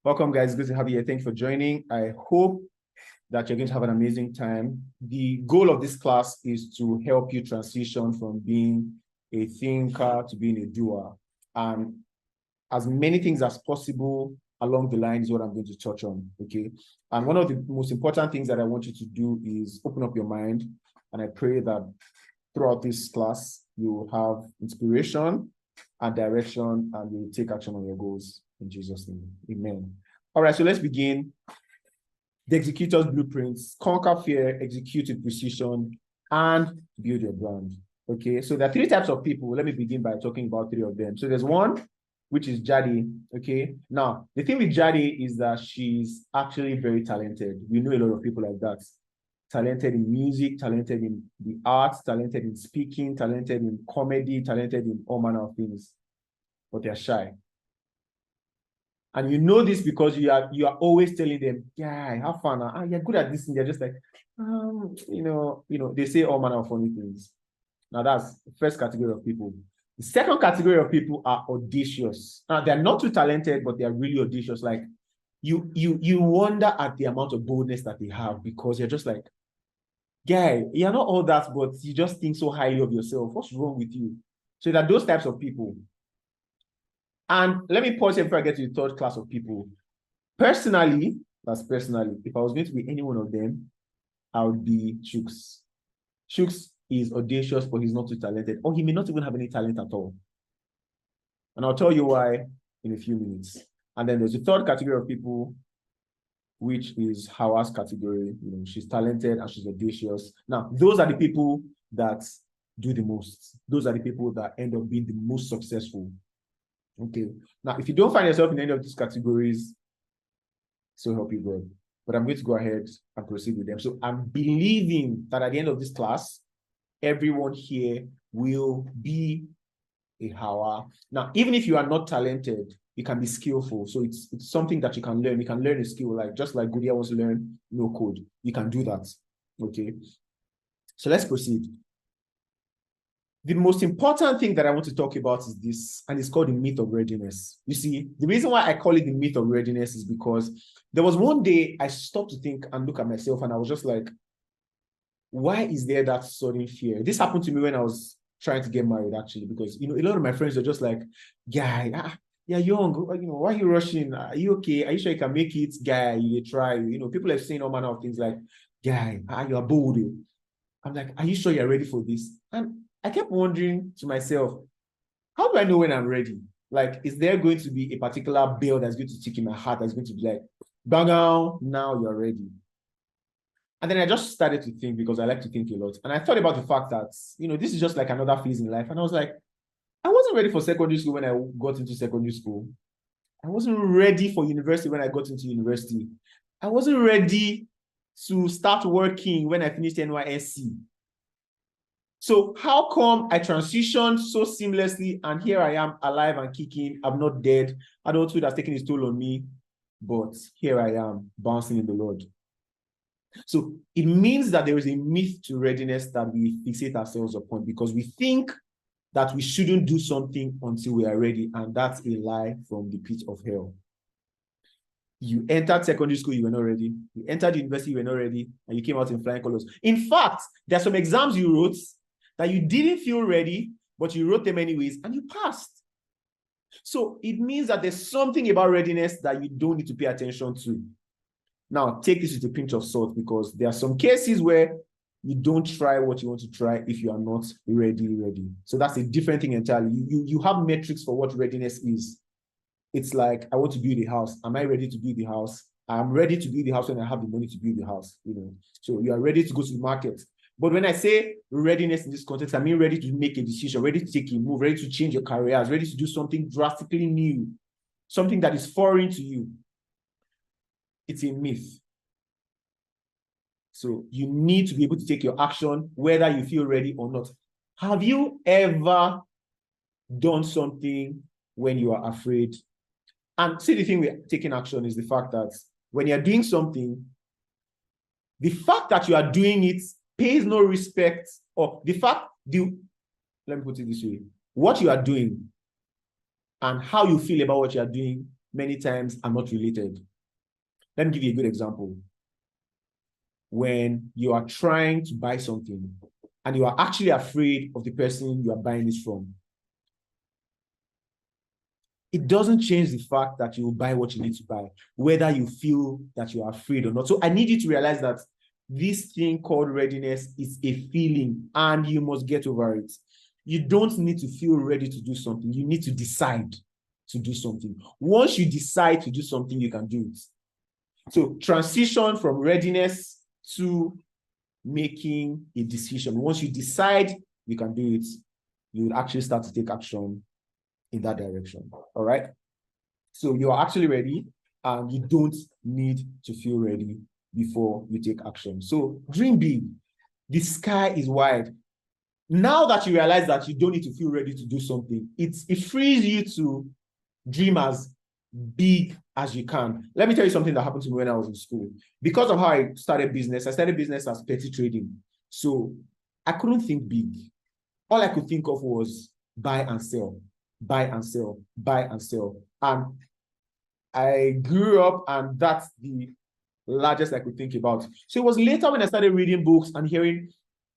Welcome, guys. Good to have you here. Thanks for joining. I hope that you're going to have an amazing time. The goal of this class is to help you transition from being a thinker to being a doer. And as many things as possible along the line is what I'm going to touch on, okay? And one of the most important things that I want you to do is open up your mind. And I pray that throughout this class, you will have inspiration and direction, and you will take action on your goals in Jesus' name. Amen. All right, so let's begin. The executor's blueprints: conquer fear, execute with precision, and build your brand. Okay, so there are three types of people. Let me begin by talking about three of them. So there's one, which is Jadi. Okay, now the thing with Jadi is that she's actually very talented. We know a lot of people like that. Talented in music, talented in the arts, talented in speaking, talented in comedy, talented in all manner of things, but they're shy. And you know this because you are always telling them, yeah, have fun. You're good at this, and they're just like, they say all manner of funny things. Now that's the first category of people. The second category of people are audacious. Now they're not too talented, but they're really audacious. Like you wonder at the amount of boldness that they have, because you're just like, guy, you're not all that, but you just think so highly of yourself. What's wrong with you? So there are those types of people. And let me pause here before I get to the third class of people. Personally, if I was going to be any one of them, I would be Chooks. Chooks is audacious, but he's not too talented, or he may not even have any talent at all. And I'll tell you why in a few minutes. And then there's the third category of people, which is Hawa's category. She's talented and she's audacious. Now, those are the people that do the most. Those are the people that end up being the most successful. Okay. Now, if you don't find yourself in any of these categories, so help you God. But I'm going to go ahead and proceed with them. So I'm believing that at the end of this class, everyone here will be a Hawa. Now, even if you are not talented, you can be skillful. So it's something that you can learn. You can learn a skill, like just like Goodyear wants to learn no code. You can do that. Okay. So let's proceed. The most important thing that I want to talk about is this, and it's called the myth of readiness. You see, the reason why I call it the myth of readiness is because there was one day I stopped to think and look at myself, and I was just like, why is there that sudden fear? This happened to me when I was trying to get married, actually, because, a lot of my friends are just like, guy, you're young, why are you rushing? Are you okay? Are you sure you can make it? Guy, you try. People have saying all manner of things like, guy, you are bold. I'm like, are you sure you're ready for this? And I kept wondering to myself, how do I know when I'm ready? Like, is there going to be a particular bell that's going to tick in my heart that's going to be like, bang, now you're ready? And then I just started to think, because I like to think a lot. And I thought about the fact that, this is just like another phase in life. And I was like, I wasn't ready for secondary school when I got into secondary school. I wasn't ready for university when I got into university. I wasn't ready to start working when I finished NYSC. So how come I transitioned so seamlessly, and here I am alive and kicking? I'm not dead. Adulthood has taken its toll on me, but here I am bouncing in the Lord. So it means that there is a myth to readiness that we fixate ourselves upon, because we think that we shouldn't do something until we are ready, and that's a lie from the pit of hell. You entered secondary school, you were not ready. You entered university, you were not ready, and you came out in flying colors. In fact, there are some exams you wrote that you didn't feel ready, but you wrote them anyways, and you passed. So it means that there's something about readiness that you don't need to pay attention to. Now, take this with a pinch of salt, because there are some cases where you don't try what you want to try if you are not ready. So that's a different thing entirely. You have metrics for what readiness is. It's like, I want to build a house. Am I ready to build the house? I'm ready to build the house when I have the money to build the house. So you are ready to go to the market. But when I say readiness in this context, I mean ready to make a decision, ready to take a move, ready to change your careers, ready to do something drastically new, something that is foreign to you. It's a myth. So you need to be able to take your action, whether you feel ready or not. Have you ever done something when you are afraid? And see, the thing with taking action is the fact that when you're doing something, the fact that you are doing it pays no respect, or let me put it this way, what you are doing and how you feel about what you are doing many times are not related. Let me give you a good example. When you are trying to buy something and you are actually afraid of the person you are buying this from, it doesn't change the fact that you will buy what you need to buy, whether you feel that you are afraid or not. So I need you to realize that this thing called readiness is a feeling and you must get over it. You don't need to feel ready to do something. You need to decide to do something. Once you decide to do something, you can do it. So transition from readiness to making a decision. Once you decide you can do it, you will actually start to take action in that direction. All right. So you are actually ready and you don't need to feel ready before you take action. So dream big. The sky is wide. Now that you realize that you don't need to feel ready to do something, it frees you to dream as big as you can. Let me tell you something that happened to me when I was in school. Because of how I started business as petty trading. So I couldn't think big. All I could think of was buy and sell, buy and sell, buy and sell. And I grew up and that's the largest I could think about. So it was later when I started reading books and hearing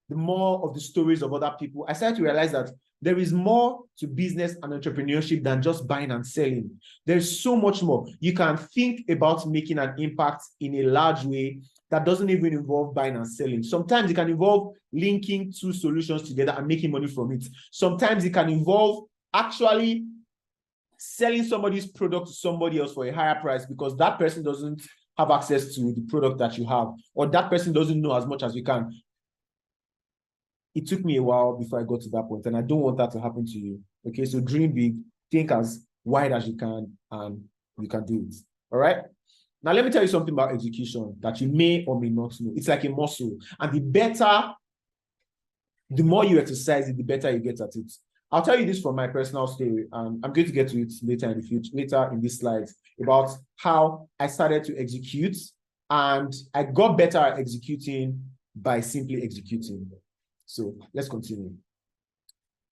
the more of the stories of other people, I started to realize that there is more to business and entrepreneurship than just buying and selling. There's so much more. You can think about making an impact in a large way that doesn't even involve buying and selling. Sometimes it can involve linking two solutions together and making money from it. Sometimes it can involve actually selling somebody's product to somebody else for a higher price because that person doesn't have access to the product that you have, or that person doesn't know as much as you can. It took me a while before I got to that point, and I don't want that to happen to you. Okay, so dream big, think as wide as you can, and you can do it. All right. Now, let me tell you something about execution that you may or may not know. It's like a muscle, and the more you exercise it, the better you get at it. I'll tell you this from my personal story, and I'm going to get to it later in the future, later in this slide, about how I started to execute, and I got better at executing by simply executing. So let's continue.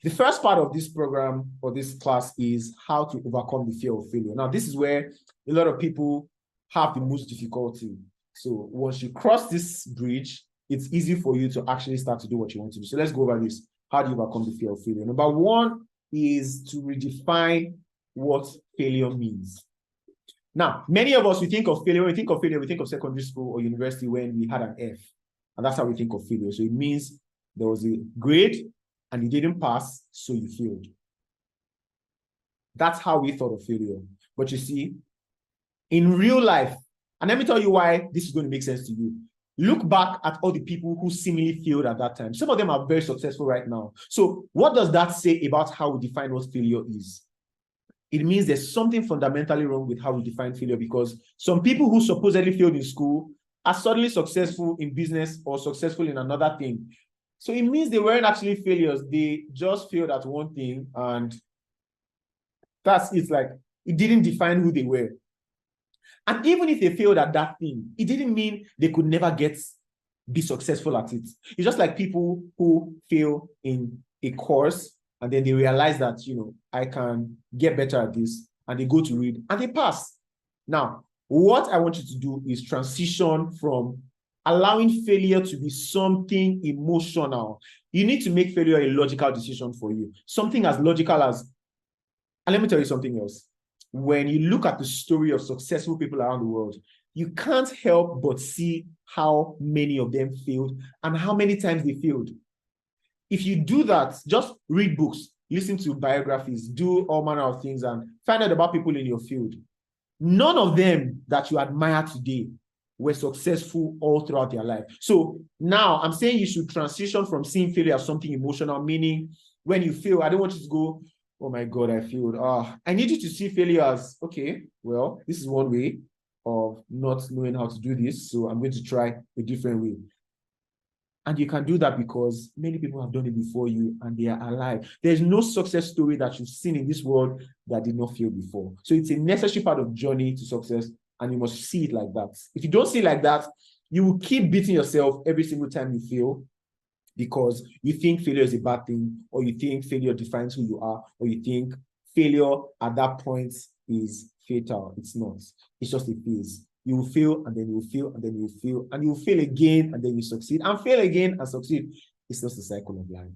The first part of this program or this class is how to overcome the fear of failure. Now, this is where a lot of people have the most difficulty. So once you cross this bridge, it's easy for you to actually start to do what you want to do. So let's go over this. How do you overcome the fear of failure? Number one is to redefine what failure means. Now, many of us, we think of failure, we think of secondary school or university when we had an F. And that's how we think of failure. So it means there was a grade and you didn't pass, so you failed. That's how we thought of failure. But you see, in real life, and let me tell you why this is going to make sense to you. Look back at all the people who seemingly failed at that time. Some of them are very successful right now. So what does that say about how we define what failure is? It means there's something fundamentally wrong with how we define failure, because some people who supposedly failed in school are suddenly successful in business or successful in another thing. So it means they weren't actually failures. They just failed at one thing, and that's it. Like, it didn't define who they were. And even if they failed at that thing, it didn't mean they could never be successful at it. It's just like people who fail in a course and then they realize that, I can get better at this, and they go to read and they pass. Now, what I want you to do is transition from allowing failure to be something emotional. You need to make failure a logical decision for you. Something as logical as, and let me tell you something else. When you look at the story of successful people around the world, you can't help but see how many of them failed and how many times they failed. If you do that, just read books, listen to biographies, do all manner of things, and find out about people in your field. None of them that you admire today were successful all throughout their life. So now I'm saying you should transition from seeing failure as something emotional, meaning when you fail, I don't want you to go, oh my God, I failed. I need you to see failure as, okay, well, this is one way of not knowing how to do this, so I'm going to try a different way. And you can do that because many people have done it before you and they are alive. There's no success story that you've seen in this world that did not fail before. So it's a necessary part of the journey to success, and you must see it like that. If you don't see it like that, you will keep beating yourself every single time you fail because you think failure is a bad thing, or you think failure defines who you are, or you think failure at that point is fatal. It's not. It's just a phase. You will fail, and then you will fail, and then you will fail, and you will fail again, and then you succeed, and fail again and succeed. It's just a cycle of life.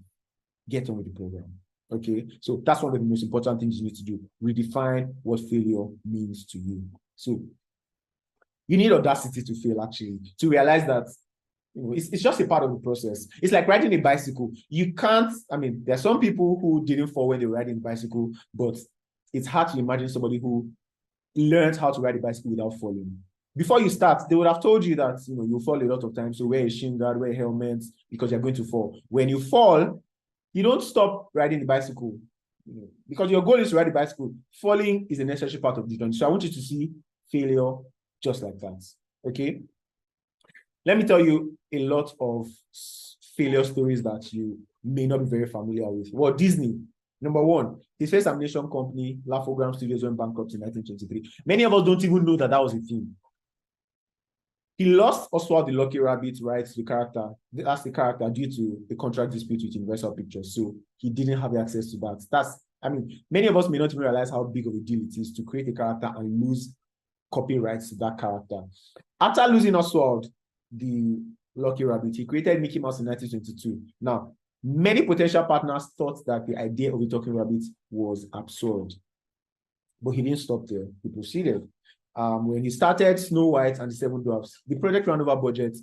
Get on with the program. Okay, so that's one of the most important things you need to do. Redefine what failure means to you. So you need audacity to fail, actually, to realize that it's just a part of the process. It's like riding a bicycle. You can't, there are some people who didn't fall when they were riding a bicycle, but it's hard to imagine somebody who learned how to ride a bicycle without falling. Before you start, they would have told you that you'll fall a lot of times. So wear a shin guard, wear a helmet, because you're going to fall. When you fall, you don't stop riding the bicycle, because your goal is to ride the bicycle. Falling is a necessary part of the journey. So I want you to see failure just like that. Okay. Let me tell you a lot of failure stories that you may not be very familiar with. Well, Disney, number one, his first animation company, Laugh-O-Gram Studios, went bankrupt in 1923. Many of us don't even know that was a thing. He lost Oswald the Lucky Rabbit rights to the character due to a contract dispute with Universal Pictures. So he didn't have access to that. Many of us may not even realize how big of a deal it is to create a character and lose copyrights to that character. After losing Oswald the Lucky Rabbit, he created Mickey Mouse in 1922. Now, many potential partners thought that the idea of a talking rabbit was absurd, but he didn't stop there. He proceeded. When he started Snow White and the Seven Dwarfs, the project ran over budget.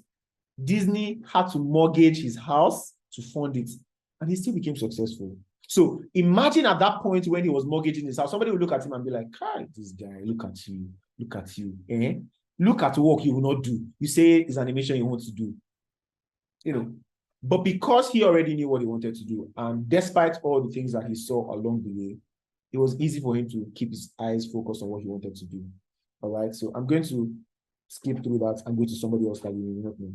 Disney had to mortgage his house to fund it, and he still became successful. So imagine at that point when he was mortgaging his house, somebody would look at him and be like, "Hi, this guy, look at you. Look at work you will not do. You say it's animation you want to do." But because he already knew what he wanted to do, and despite all the things that he saw along the way, it was easy for him to keep his eyes focused on what he wanted to do. All right, so I'm going to skip through that and go to somebody else that you may not know.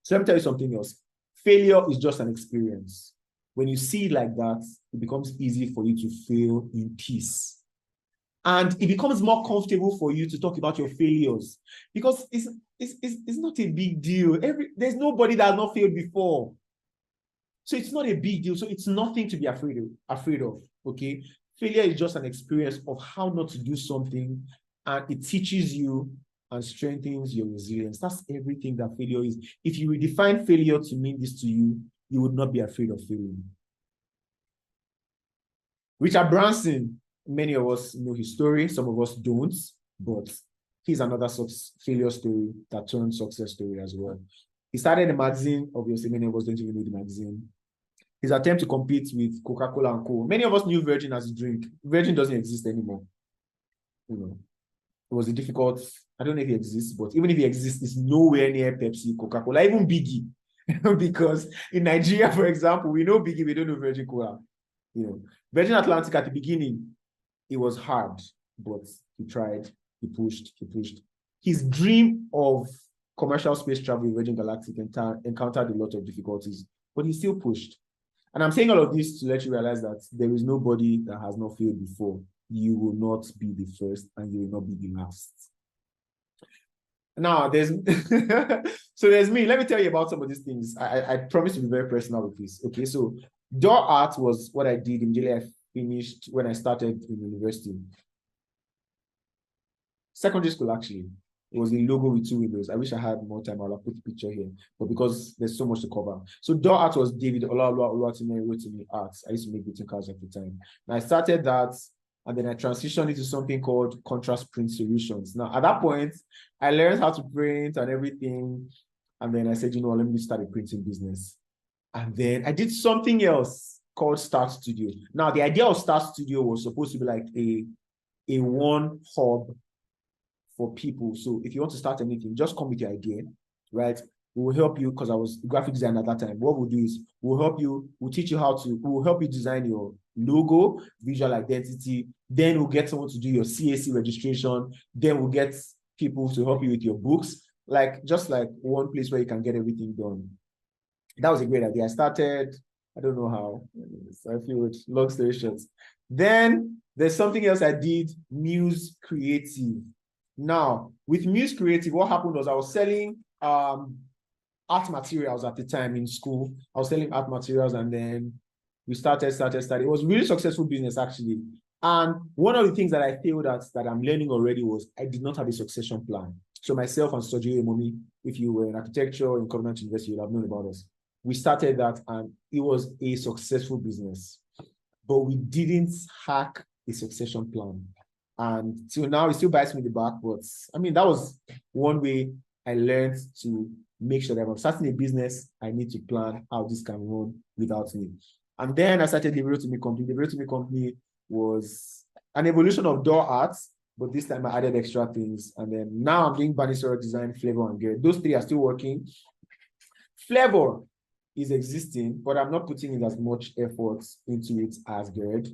So let me tell you something else. Failure is just an experience. When you see it like that, it becomes easy for you to fail in peace. And it becomes more comfortable for you to talk about your failures, because it's not a big deal. There's nobody that has not failed before. So it's not a big deal. So it's nothing to be afraid of. Okay. Failure is just an experience of how not to do something, and it teaches you and strengthens your resilience. That's everything that failure is. If you redefine failure to mean this to you, you would not be afraid of failing. Richard Branson, many of us know his story, some of us don't, but he's another failure story that turned success story as well. He started a magazine. Obviously, many of us don't even know the magazine. His attempt to compete with Coca-Cola and Co. Many of us knew Virgin as a drink. Virgin doesn't exist anymore. It was a difficult, I don't know if he exists, but even if he exists, it's nowhere near Pepsi, Coca-Cola, even Biggie. Because in Nigeria, for example, we know Biggie, we don't know Virgin Cola. Virgin Atlantic at the beginning, it was hard, but he tried, he pushed. His dream of commercial space travel in Virgin Galactic encountered a lot of difficulties, but he still pushed. And I'm saying all of this to let you realize that there is nobody that has not failed before. You will not be the first, and you will not be the last. Now, there's me. Let me tell you about some of these things. I promise to be very personal with this. Okay, so door art was what I did immediately I finished when I started in university. Secondary school, actually. It was a logo with 2 windows. I wish I had more time. I'll put the picture here, but because there's so much to cover. So door art was David Rotimi arts. I used to make greeting cards at the time. And I started that, and then I transitioned into something called contrast print solutions. Now, at that point, I learned how to print and everything. And then I said, let me start a printing business. And then I did something else called Start Studio. Now, the idea of Start Studio was supposed to be like a one hub for people. So if you want to start anything, just come with your idea, right? We will help you, because I was a graphic designer at that time. What we'll do is we'll help you, we'll help you design your logo, visual identity. Then we'll get someone to do your CAC registration. Then we'll get people to help you with your books, just like one place where you can get everything done. That was a great idea. I started, I don't know how, I feel it, long story short. Then there's something else I did, Muse Creative. Now, with Muse Creative, what happened was I was selling art materials at the time in school. I was selling art materials, and then we started. It was a really successful business, actually. And one of the things that I failed at that I'm learning already was I did not have a succession plan. So myself and Sojo Emomi, if you were in architecture in Covenant University, you'll have known about us. We started that and it was a successful business, but we didn't hack a succession plan. And till now, it still bites me in the back. But I mean, that was one way I learned to make sure that if I'm starting a business, I need to plan how this can run without me. And then I started the Rotimi company. The Rotimi company was an evolution of door arts, but this time I added extra things. And then now I'm doing Banisoro design, flavor, and gear. Those three are still working. Flavor is existing, but I'm not putting in as much effort into it as Gerd.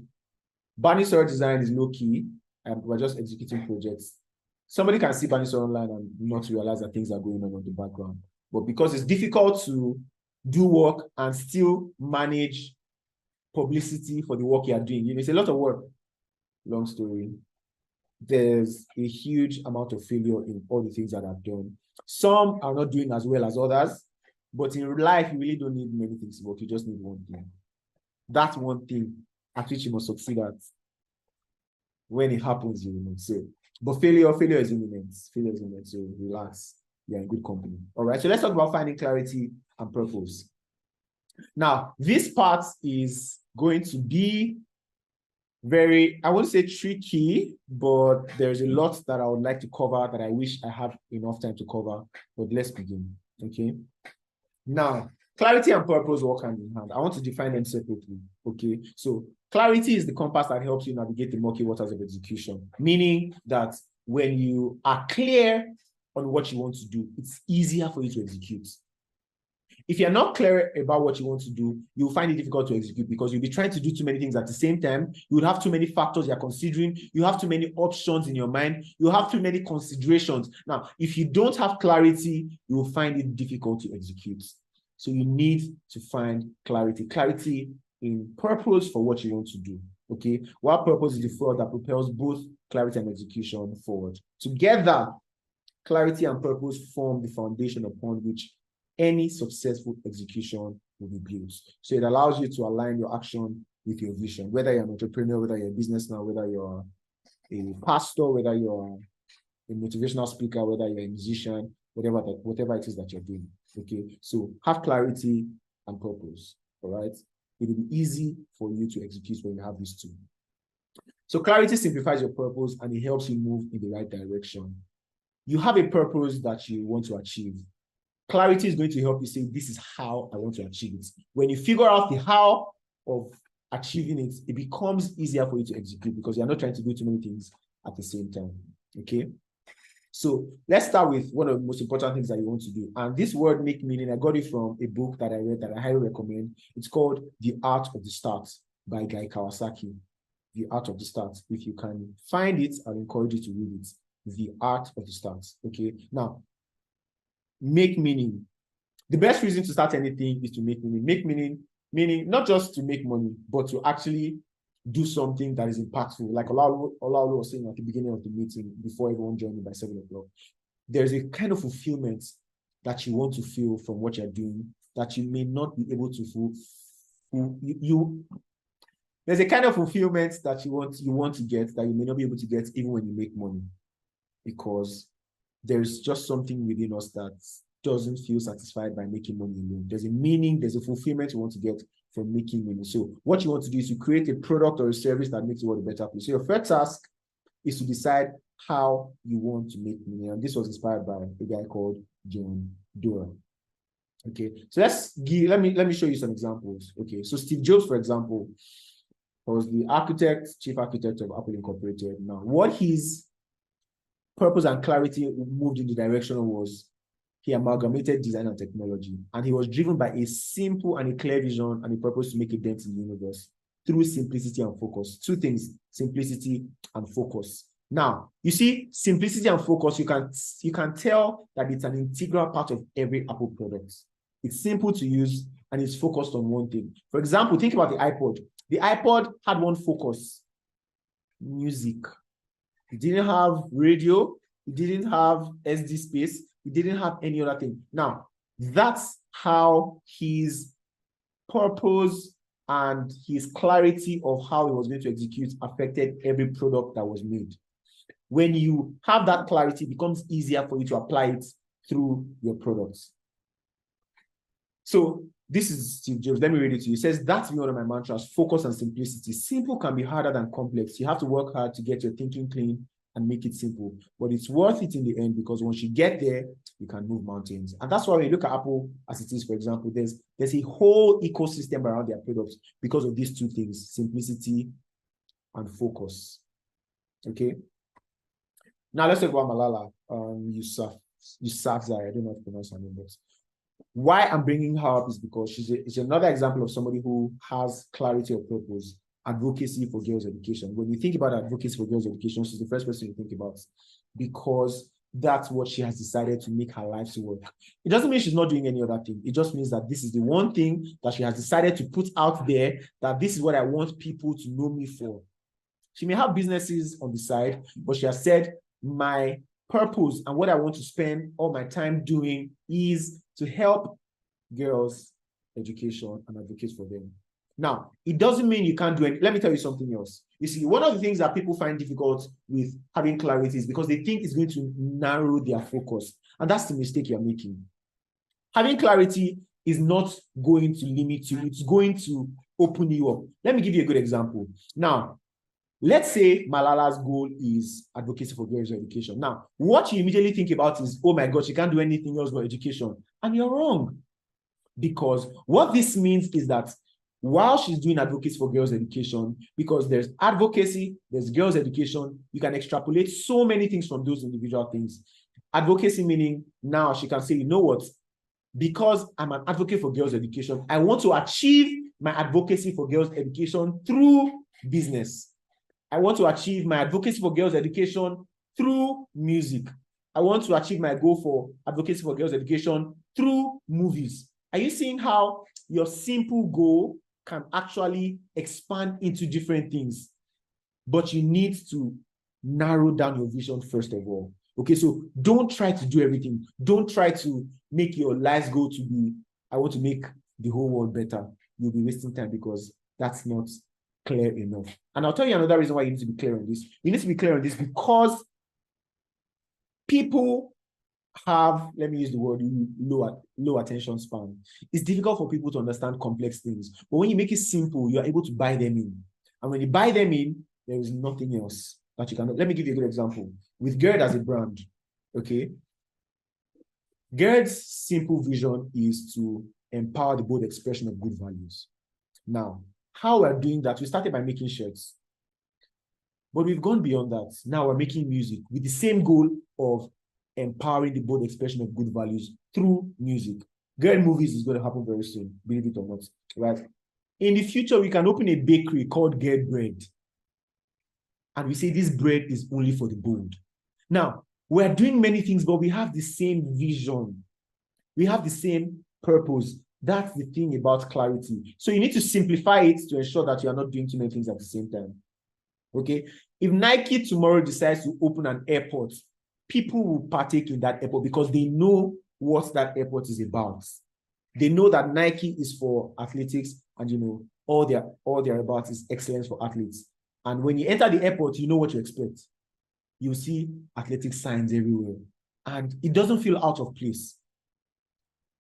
Banisoro design is low key, and we're just executing projects. Somebody can see Banisoro online and not realize that things are going on in the background. But because it's difficult to do work and still manage publicity for the work you are doing, it's a lot of work. Long story. There's a huge amount of failure in all the things that I've done. Some are not doing as well as others, but in life, you really don't need many things to work. You just need one thing. That's one thing at which you must succeed at. When it happens, you know. So, but failure is imminent. Failure is imminent. So relax. You're in good company. All right. So let's talk about finding clarity and purpose. Now, this part is going to be very, I won't say tricky, but there's a lot that I would like to cover that I wish I have enough time to cover. But let's begin. Okay. Now, clarity and purpose work hand in hand. I want to define them separately. Okay. So clarity is the compass that helps you navigate the murky waters of execution, meaning that when you are clear on what you want to do, it's easier for you to execute. If you're not clear about what you want to do, you'll find it difficult to execute because you'll be trying to do too many things at the same time. You would have too many factors you're considering. You have too many options in your mind. You have too many considerations. Now, if you don't have clarity, you will find it difficult to execute. So you need to find clarity. Clarity in purpose for what you want to do. Okay? What purpose is the fuel that propels both clarity and execution forward? Together, clarity and purpose form the foundation upon which any successful execution will be built. So it allows you to align your action with your vision, whether you're an entrepreneur, whether you're a businessman, whether you're a pastor, whether you're a motivational speaker, whether you're a musician, whatever it is that you're doing. Okay, so have clarity and purpose. All right, it will be easy for you to execute when you have these two. So clarity simplifies your purpose and it helps you move in the right direction. You have a purpose that you want to achieve. Clarity is going to help you say, this is how I want to achieve it. When you figure out the how of achieving it, it becomes easier for you to execute because you're not trying to do too many things at the same time. Okay. So let's start with one of the most important things that you want to do. And this word make meaning, I got it from a book that I read that I highly recommend. It's called The Art of the Start by Guy Kawasaki. The Art of the Start. If you can find it, I'll encourage you to read it. The Art of the Start. Okay. Now, make meaning. The best reason to start anything is to make meaning. Make meaning, meaning not just to make money, but to actually do something that is impactful. Like Olaolu was saying at the beginning of the meeting, before everyone joined me by 7 o'clock, there's a kind of fulfillment that you want to feel from what you're doing that you may not be able to there's a kind of fulfillment that you want to get that you may not be able to get even when you make money, because there's just something within us that doesn't feel satisfied by making money alone. There's a meaning, there's a fulfillment you want to get from making money. So what you want to do is to create a product or a service that makes the world a better place. So your first task is to decide how you want to make money. And this was inspired by a guy called John Doerr. Okay, so let me show you some examples. Okay, so Steve Jobs, for example, was the chief architect of Apple Incorporated. Now, what his purpose and clarity moved in the direction was he amalgamated design and technology, and he was driven by a simple and a clear vision and a purpose to make a dent in the universe through simplicity and focus. Two things: simplicity and focus. Now, you see, simplicity and focus, you can tell that it's an integral part of every Apple product. It's simple to use and it's focused on one thing. For example, think about the iPod. The iPod had one focus: music. It didn't have radio. It didn't have SD space. It didn't have any other thing. Now, that's how his purpose and his clarity of how he was going to execute affected every product that was made. When you have that clarity, it becomes easier for you to apply it through your products. So this is Steve Jobs. Let me read it to you. He says, that's one of my mantras: focus and simplicity. Simple can be harder than complex. You have to work hard to get your thinking clean and make it simple. But it's worth it in the end, because once you get there, you can move mountains. And that's why when you look at Apple as it is, for example, there's a whole ecosystem around their products because of these two things: simplicity and focus. Okay. Now let's talk about Malala Yousafzai. I don't know how to pronounce her name, but why I'm bringing her up is because she's another example of somebody who has clarity of purpose, advocacy for girls' education. When you think about advocacy for girls' education, she's the first person you think about, because that's what she has decided to make her life's work. It doesn't mean she's not doing any other thing. It just means that this is the one thing that she has decided to put out there, that this is what I want people to know me for. She may have businesses on the side, but she has said, my purpose and what I want to spend all my time doing is to help girls' education and advocate for them. Now, it doesn't mean you can't do it. Let me tell you something else. You see, one of the things that people find difficult with having clarity is because they think it's going to narrow their focus. And that's the mistake you're making. Having clarity is not going to limit you. It's going to open you up. Let me give you a good example. Now, let's say Malala's goal is advocacy for girls' education. Now, what you immediately think about is, oh my God, she can't do anything else but education. And you're wrong. Because what this means is that while she's doing advocacy for girls' education, because there's advocacy, there's girls' education, you can extrapolate so many things from those individual things. Advocacy meaning now she can say, you know what? Because I'm an advocate for girls' education, I want to achieve my advocacy for girls' education through business. I want to achieve my advocacy for girls' education through music. I want to achieve my goal for advocacy for girls' education through movies. Are you seeing how your simple goal can actually expand into different things? But you need to narrow down your vision first of all. Okay, so don't try to do everything. Don't try to make your life's goal to be, I want to make the whole world better. You'll be wasting time, because that's not clear enough. And I'll tell you another reason why you need to be clear on this. You need to be clear on this because people have, let me use the word, low attention span. It's difficult for people to understand complex things. But when you make it simple, you're able to buy them in. And when you buy them in, there is nothing else that you can. Let me give you a good example. With GERD as a brand, okay? GERD's simple vision is to empower the bold expression of good values. Now, how we're doing that, we started by making shirts. But we've gone beyond that. Now we're making music with the same goal of empowering the bold expression of good values through music. GERD movies is going to happen very soon, believe it or not, right? In the future, we can open a bakery called GERD Bread. And we say this bread is only for the bold. Now, we're doing many things, but we have the same vision. We have the same purpose. That's the thing about clarity. So you need to simplify it to ensure that you are not doing too many things at the same time. Okay? If Nike tomorrow decides to open an airport, people will partake in that airport because they know what that airport is about. They know that Nike is for athletics, and you know, all they're about is excellence for athletes. And when you enter the airport, you know what you expect. You see athletic signs everywhere. And it doesn't feel out of place.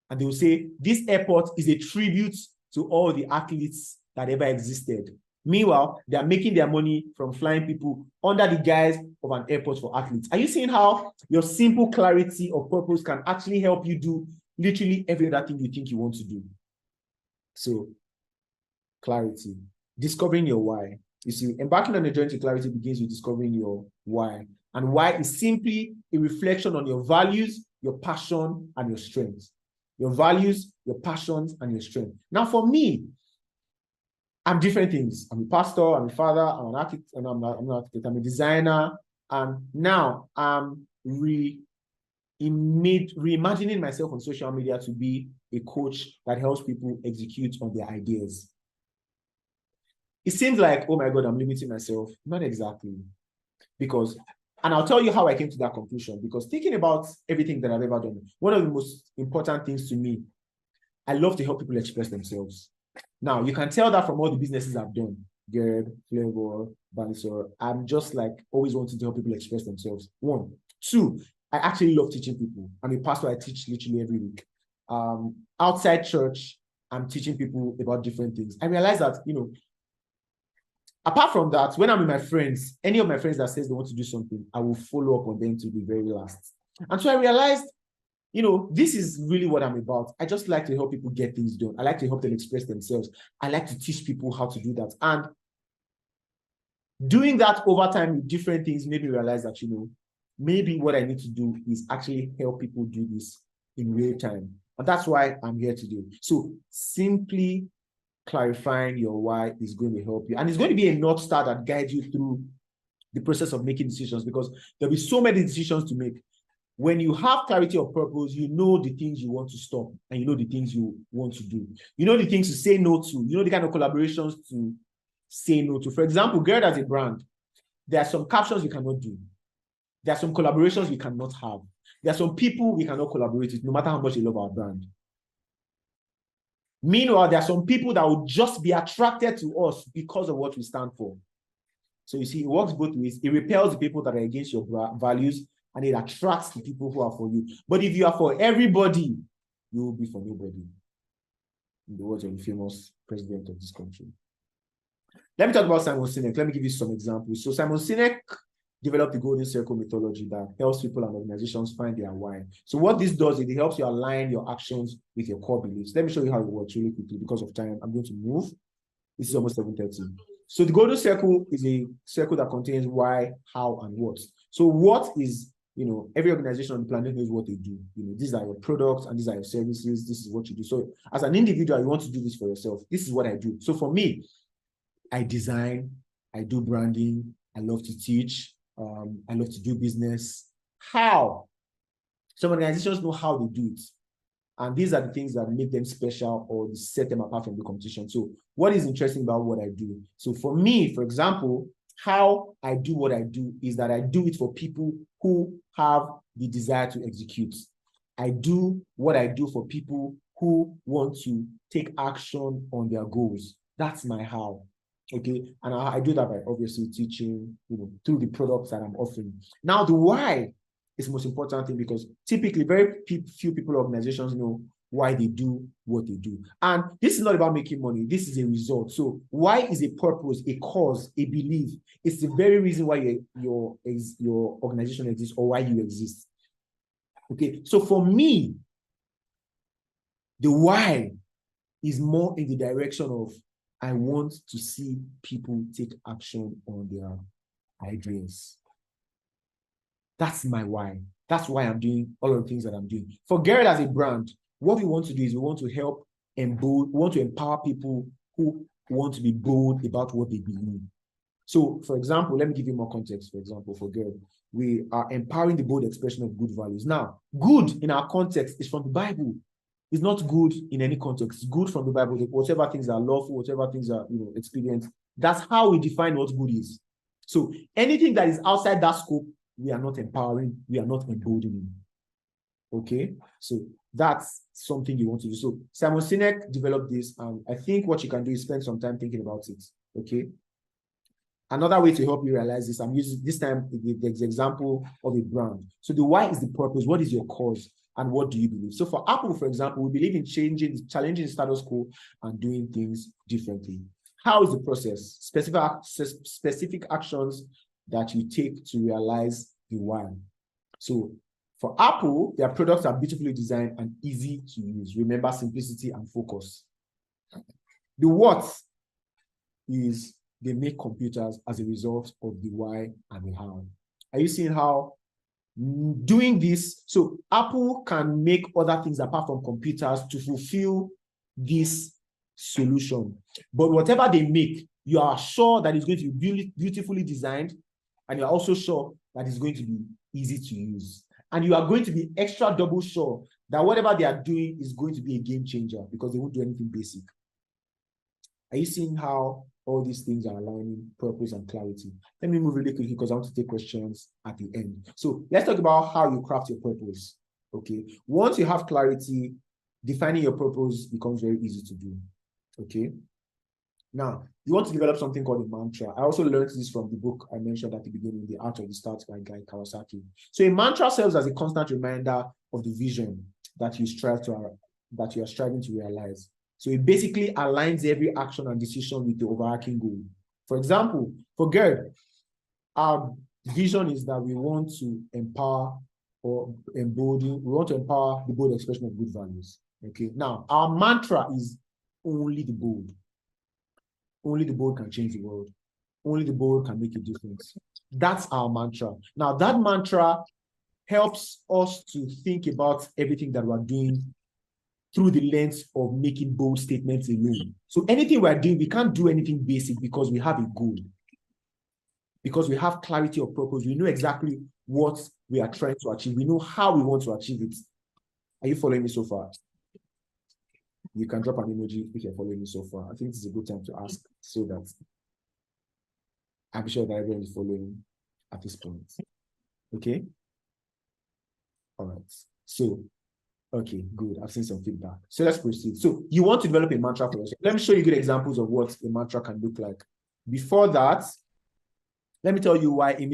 And they will say, this airport is a tribute to all the athletes that ever existed. Meanwhile, they are making their money from flying people under the guise of an airport for athletes. Are you seeing how your simple clarity of purpose can actually help you do literally every other thing you think you want to do? So, clarity. Discovering your why. You see, embarking on a journey to clarity begins with discovering your why. And why is simply a reflection on your values, your passion, and your strengths. Your values, your passions, and your strength. Now, for me, I'm different things. I'm a pastor, I'm a father, I'm an architect, and I'm an architect, I'm a designer. And now I'm reimagining myself on social media to be a coach that helps people execute on their ideas. It seems like, oh my God, I'm limiting myself. Not exactly. Because, and I'll tell you how I came to that conclusion, because thinking about everything that I've ever done, one of the most important things to me, I love to help people express themselves. Now, you can tell that from all the businesses I've done, Gerd, Flavor, Banisor. I'm just like always wanting to help people express themselves. One. Two, I actually love teaching people. I'm a pastor, I teach literally every week. Outside church, I'm teaching people about different things. I realize that, apart from that, when I'm with my friends, any of my friends that says they want to do something, I will follow up on them to the very last. And so I realized, this is really what I'm about. I just like to help people get things done. I like to help them express themselves. I like to teach people how to do that. And doing that over time with different things made me realize that, maybe what I need to do is actually help people do this in real time. And that's why I'm here today. So simply clarifying your why is going to help you. And it's going to be a North Star that guides you through the process of making decisions, because there'll be so many decisions to make. When you have clarity of purpose, you know the things you want to stop and you know the things you want to do. You know the things to say no to. You know the kind of collaborations to say no to. For example, Gerd as a brand, there are some captions we cannot do. There are some collaborations we cannot have. There are some people we cannot collaborate with, no matter how much they love our brand. Meanwhile, there are some people that will just be attracted to us because of what we stand for. So you see, it works both ways. It repels the people that are against your values, and it attracts the people who are for you. But if you are for everybody, you will be for nobody. In the words of the famous president of this country. Let me talk about Simon Sinek. Let me give you some examples. So Simon Sinek developed the Golden Circle methodology that helps people and organizations find their why. So what this does is it helps you align your actions with your core beliefs. Let me show you how it works really quickly. Because of time, I'm going to move. This is almost 7:30. So the Golden Circle is a circle that contains why, how, and what. So what is, every organization on the planet knows what they do. These are your products and these are your services. This is what you do. So as an individual, you want to do this for yourself. This is what I do. So for me, I design, I do branding, I love to teach, I love to do business. How? Some organizations know how they do it. And these are the things that make them special or set them apart from the competition. So what is interesting about what I do? So for me, for example, how I do what I do is that I do it for people who have the desire to execute. I do what I do for people who want to take action on their goals. That's my how. Okay. And I do that by obviously teaching, through the products that I'm offering. Now, the why is the most important thing, because typically very few people or organizations know why they do what they do. And this is not about making money. This is a result. So why is a purpose, a cause, a belief? It's the very reason why your organization exists or why you exist. Okay. So for me, the why is more in the direction of I want to see people take action on their ideas. That's my why. That's why I'm doing all of the things that I'm doing. For Gerd as a brand, what we want to do is we want to help and we want to empower people who want to be bold about what they believe. So, for example, let me give you more context. For example, for Gerd, we are empowering the bold expression of good values. Now, good in our context is from the Bible. It's not good in any context. It's good from the Bible. Whatever things are lawful, whatever things are expedient. That's how we define what good is. So anything that is outside that scope, we are not empowering, we are not emboldening. Okay, so that's something you want to do. So Simon Sinek developed this, and I think what you can do is spend some time thinking about it. Okay. Another way to help you realize this, I'm using this time the example of a brand. So the why is the purpose. What is your cause? And what do you believe? So for Apple, for example, we believe in challenging the status quo and doing things differently. How is the process? Specific actions that you take to realize the why. So for Apple, their products are beautifully designed and easy to use. Remember, simplicity and focus. The what is they make computers as a result of the why and the how. Are you seeing how doing this? So Apple can make other things apart from computers to fulfill this solution. But whatever they make, you are sure that it's going to be beautifully designed, and you're also sure that it's going to be easy to use. And you are going to be extra double sure that whatever they are doing is going to be a game changer, because they won't do anything basic. Are you seeing how all these things are aligning purpose and clarity? Let me move really quickly because I want to take questions at the end. So let's talk about how you craft your purpose. Okay. Once you have clarity, defining your purpose becomes very easy to do. Okay. Now, you want to develop something called a mantra. I also learned this from the book I mentioned at the beginning, The Art of the Start by Guy Kawasaki. So a mantra serves as a constant reminder of the vision that you are striving to realize. So it basically aligns every action and decision with the overarching goal. For example, for Gerd, our vision is that we want to empower or embolden, we want to empower the bold expression of good values. Okay. Now, our mantra is only the bold. Only the bold can change the world. Only the bold can make a difference. That's our mantra. Now, that mantra helps us to think about everything that we're doing through the lens of making bold statements alone. So anything we're doing, we can't do anything basic because we have a goal. Because we have clarity of purpose. We know exactly what we are trying to achieve. We know how we want to achieve it. Are you following me so far? You can drop an emoji if you're following me so far. I think this is a good time to ask so that I'm sure that everyone is following at this point. Okay? All right. So, okay, good. I've seen some feedback. So let's proceed. So you want to develop a mantra for yourself. Let me show you good examples of what a mantra can look like. Before that, let me tell you why a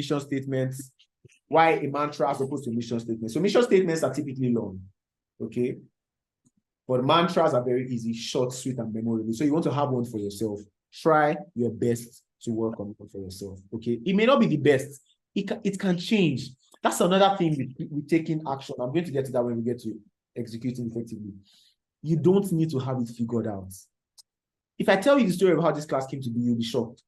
mantra as opposed to mission statements. So mission statements are typically long. Okay? But mantras are very easy, short, sweet, and memorable. So you want to have one for yourself. Try your best to work on one for yourself. Okay. It may not be the best. It can change. That's another thing with taking action. I'm going to get to that when we get to executing effectively. You don't need to have it figured out. If I tell you the story of how this class came to be, you'll be shocked.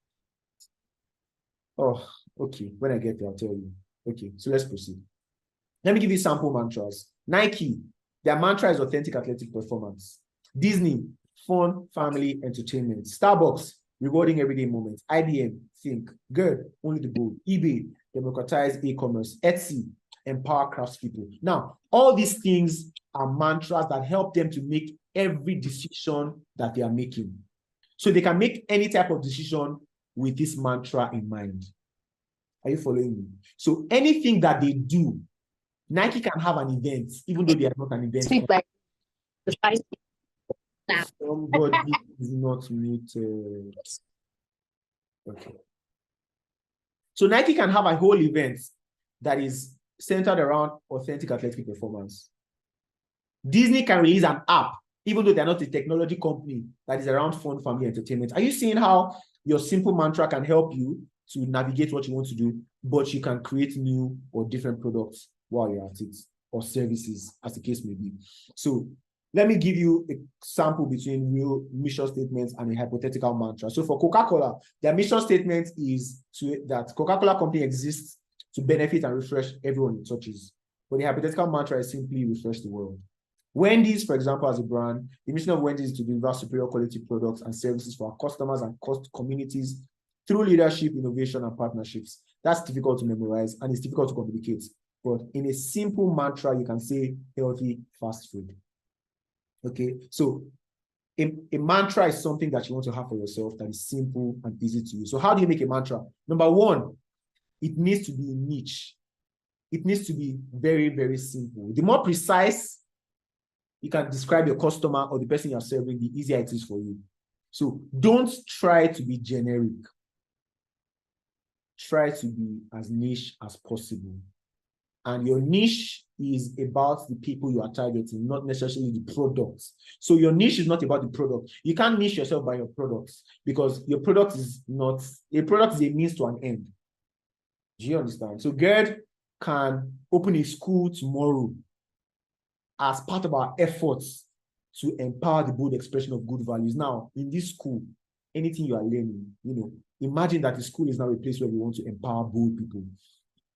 Oh, okay. When I get there, I'll tell you. Okay, so let's proceed. Let me give you sample mantras. Nike, their mantra is authentic athletic performance. Disney, fun, family, entertainment. Starbucks, rewarding everyday moments. IBM, think. Good, only the bold. eBay, democratize e-commerce. Etsy, empower craftspeople. Now, all these things are mantras that help them to make every decision that they are making. So they can make any type of decision with this mantra in mind. Are you following me? So anything that they do, Nike can have an event, even though they are not an event. Somebody is not muted. Okay. So Nike can have a whole event that is centered around authentic athletic performance. Disney can release an app, even though they're not a technology company, that is around fun, family, entertainment. Are you seeing how your simple mantra can help you to navigate what you want to do, but you can create new or different products while you're at it, or services, as the case may be? So let me give you a sample between real mission statements and a hypothetical mantra. So for Coca-Cola, their mission statement is that Coca-Cola company exists to benefit and refresh everyone it touches. But the hypothetical mantra is simply refresh the world. Wendy's, for example, as a brand, the mission of Wendy's is to deliver superior quality products and services for our customers and communities through leadership, innovation, and partnerships. That's difficult to memorize and it's difficult to communicate. But in a simple mantra, you can say healthy fast food. Okay, so a mantra is something that you want to have for yourself that is simple and easy to use. So how do you make a mantra? Number one, it needs to be niche. It needs to be very, very simple. The more precise you can describe your customer or the person you're serving, the easier it is for you. So don't try to be generic. Try to be as niche as possible. And your niche is about the people you are targeting, not necessarily the products. So your niche is not about the product. You can't niche yourself by your products because your product is not, a product is a means to an end. Do you understand? So Gerd can open a school tomorrow as part of our efforts to empower the bold expression of good values. Now, in this school, anything you are learning, imagine that the school is now a place where we want to empower bold people.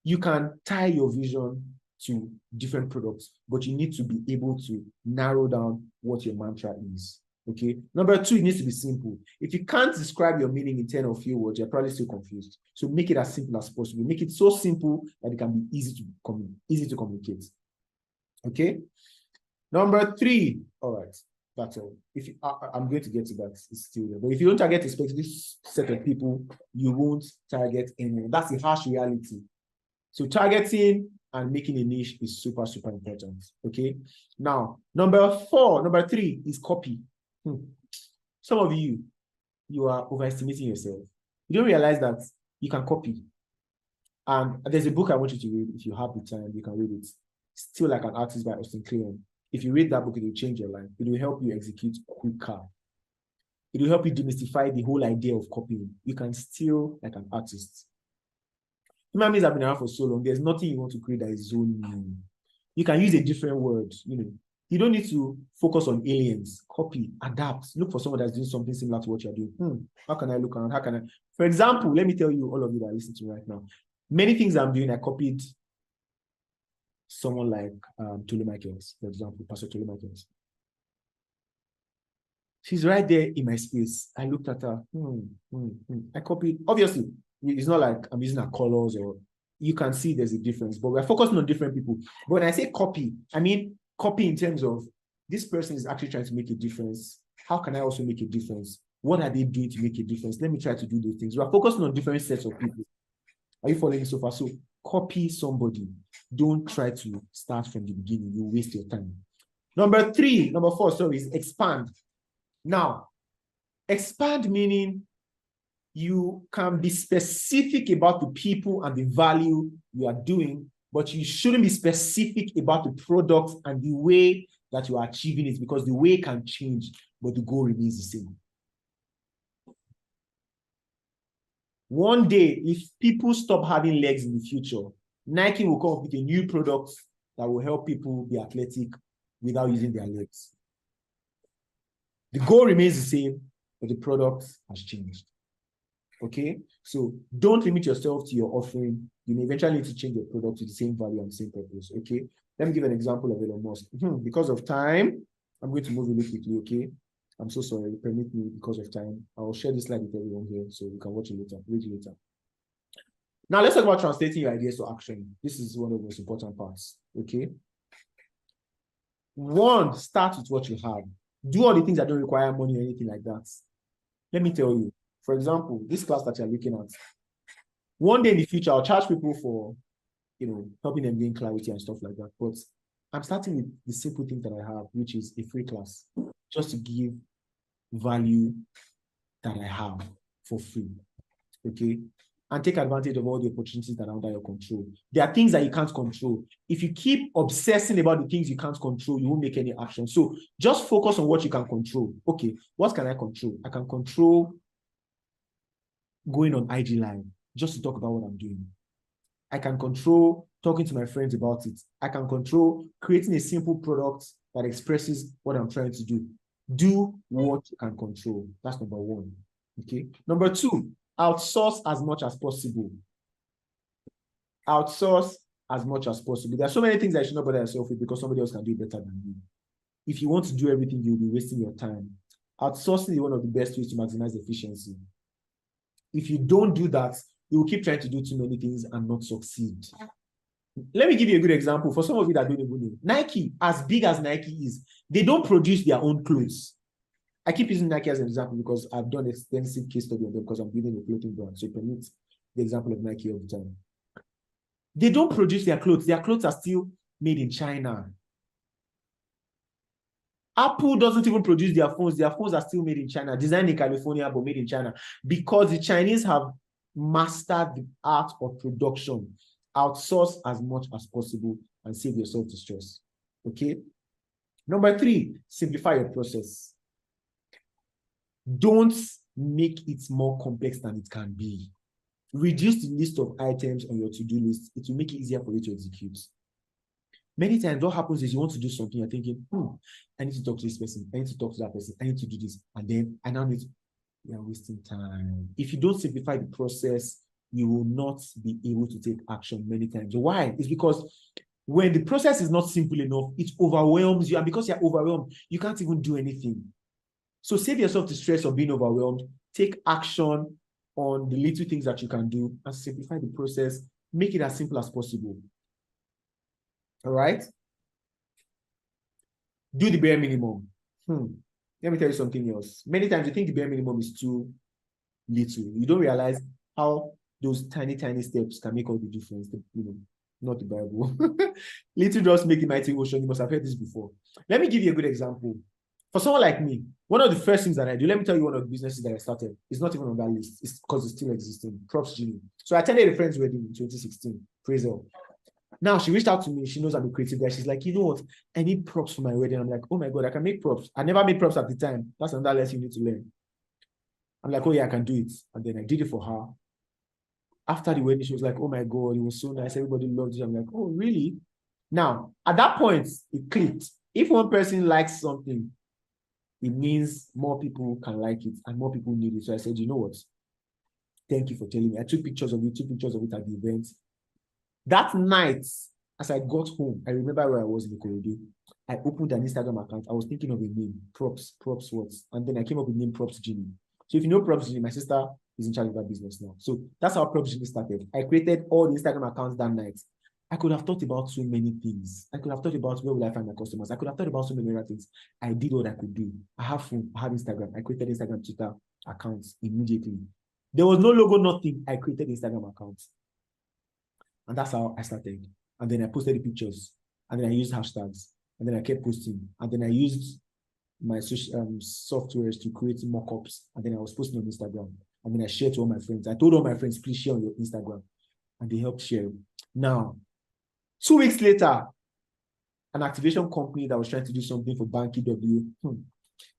You can tie your vision to different products, but you need to be able to narrow down what your mantra is. Okay. Number two, it needs to be simple. If you can't describe your meaning in 10 or few words, you're probably still confused. So make it as simple as possible. Make it so simple that it can be easy to communicate. Okay. Number three. All right. That's all. If I'm going to get to that, it's still there. But if you don't target a specific set of people, you won't target anyone. That's the harsh reality. So targeting and making a niche is super, super important. Okay. Now, number three is copy. Some of you are overestimating yourself. You don't realize that you can copy. And there's a book I want you to read. If you have the time, you can read it. Still Like an Artist by Austin Kleon. If you read that book, it will change your life. It will help you execute quicker. It will help you demystify the whole idea of copying. You can steal like an artist. Human beings have been around for so long. There's nothing you want to create that is so new. You can use a different word. You don't need to focus on aliens. Copy, adapt. Look for someone that's doing something similar to what you're doing. How can I look around? How can I? For example, let me tell you, all of you that are listening to me right now, many things I'm doing, I copied someone like Tolu Michaels, for example, Pastor Tolu Michaels. She's right there in my space. I looked at her. I copied. Obviously, it's not like I'm using her colors, or you can see there's a difference, but we're focusing on different people. But when I say copy, I mean copy in terms of this person is actually trying to make a difference. How can I also make a difference? What are they doing to make a difference? Let me try to do those things. We're focusing on different sets of people. Are you following so far? So copy somebody. Don't try to start from the beginning. You waste your time. Number 4, is expand. Now, expand meaning you can be specific about the people and the value you are doing, but you shouldn't be specific about the product and the way that you are achieving it, because the way can change, but the goal remains the same. One day, if people stop having legs in the future, Nike will come up with a new product that will help people be athletic without using their legs. The goal remains the same, but the product has changed. Okay? So don't limit yourself to your offering. You may eventually need to change your product to the same value and same purpose. Okay? Let me give an example of Elon Musk. Because of time, I'm going to move really quickly. Okay? I'm so sorry. Permit me because of time. I'll share this slide with everyone here so you can watch it later, read it later. Now let's talk about translating your ideas to action. This is one of the most important parts. Okay? 1, start with what you have. Do all the things that don't require money or anything like that. Let me tell you, for example, this class that you're looking at, one day in the future, I'll charge people for, helping them gain clarity and stuff like that. But I'm starting with the simple thing that I have, which is a free class, just to give value that I have for free. Okay? And take advantage of all the opportunities that are under your control. There are things that you can't control. If you keep obsessing about the things you can't control, you won't make any action. So just focus on what you can control. Okay, what can I control? I can control going on IG Live just to talk about what I'm doing. I can control talking to my friends about it. I can control creating a simple product that expresses what I'm trying to do. Do what you can control. That's number 1. Okay. Number 2, outsource as much as possible. Outsource as much as possible. There are so many things that you should not bother yourself with because somebody else can do it better than you. If you want to do everything, you'll be wasting your time. Outsourcing is one of the best ways to maximize efficiency. If you don't do that, you will keep trying to do too many things and not succeed. Let me give you a good example. For some of you that don't even know, Nike, as big as Nike is, they don't produce their own clothes. I keep using Nike as an example because I've done extensive case study on them because I'm building a clothing brand. So permit the example of Nike all the time. They don't produce their clothes. Their clothes are still made in China. Apple doesn't even produce their phones. Their phones are still made in China, designed in California, but made in China, because the Chinese have mastered the art of production. Outsource as much as possible and save yourself the stress. Okay? Number 3, simplify your process. Don't make it more complex than it can be. Reduce the list of items on your to-do list. It will make it easier for you to execute. Many times what happens is you want to do something, you're thinking, I need to talk to this person, I need to talk to that person, I need to do this, and then I now need to, you're wasting time. If you don't simplify the process, you will not be able to take action many times. Why? It's because when the process is not simple enough, it overwhelms you, and because you're overwhelmed, you can't even do anything. So save yourself the stress of being overwhelmed, take action on the little things that you can do, and simplify the process, make it as simple as possible. All right? Do the bare minimum. Let me tell you something else. Many times you think the bare minimum is too little. You don't realize how those tiny, tiny steps can make all the difference. Not the Bible. Little just make the mighty ocean. You must have heard this before. Let me give you a good example. For someone like me, one of the first things that I do, let me tell you one of the businesses that I started. It's not even on that list. It's because it's still existing. Props Jimmy. So I attended a friend's wedding in 2016. Praise God. Now she reached out to me. She knows I'm a creative guy. She's like, you know what? I need props for my wedding. I'm like, oh my God, I can make props. I never made props at the time. That's another lesson you need to learn. I'm like, oh yeah, I can do it. And then I did it for her. After the wedding, she was like, oh my God, it was so nice. Everybody loved it. I'm like, oh, really? Now, at that point, it clicked. If one person likes something, it means more people can like it and more people need it. So I said, you know what? Thank you for telling me. I took pictures of it at the event. That night, as I got home, I remember where I was in the corridor. I opened an Instagram account. I was thinking of a name, props what? And then I came up with the name Props Jimmy. So if you know Props Jimmy, my sister is in charge of that business now. So that's how Props Jimmy started. I created all the Instagram accounts that night. I could have thought about so many things. I could have thought about where will I find my customers. I could have thought about so many other things. I did what I could do. I have phone, I have Instagram. I created Instagram, Twitter accounts immediately. There was no logo, nothing. I created Instagram accounts. And that's how I started. And then I posted the pictures. And then I used hashtags. And then I kept posting. And then I used my softwares to create mock-ups. And then I was posting on Instagram. And then I shared to all my friends. I told all my friends, please share on your Instagram. And they helped share. Now, 2 weeks later, an activation company that was trying to do something for Banky W.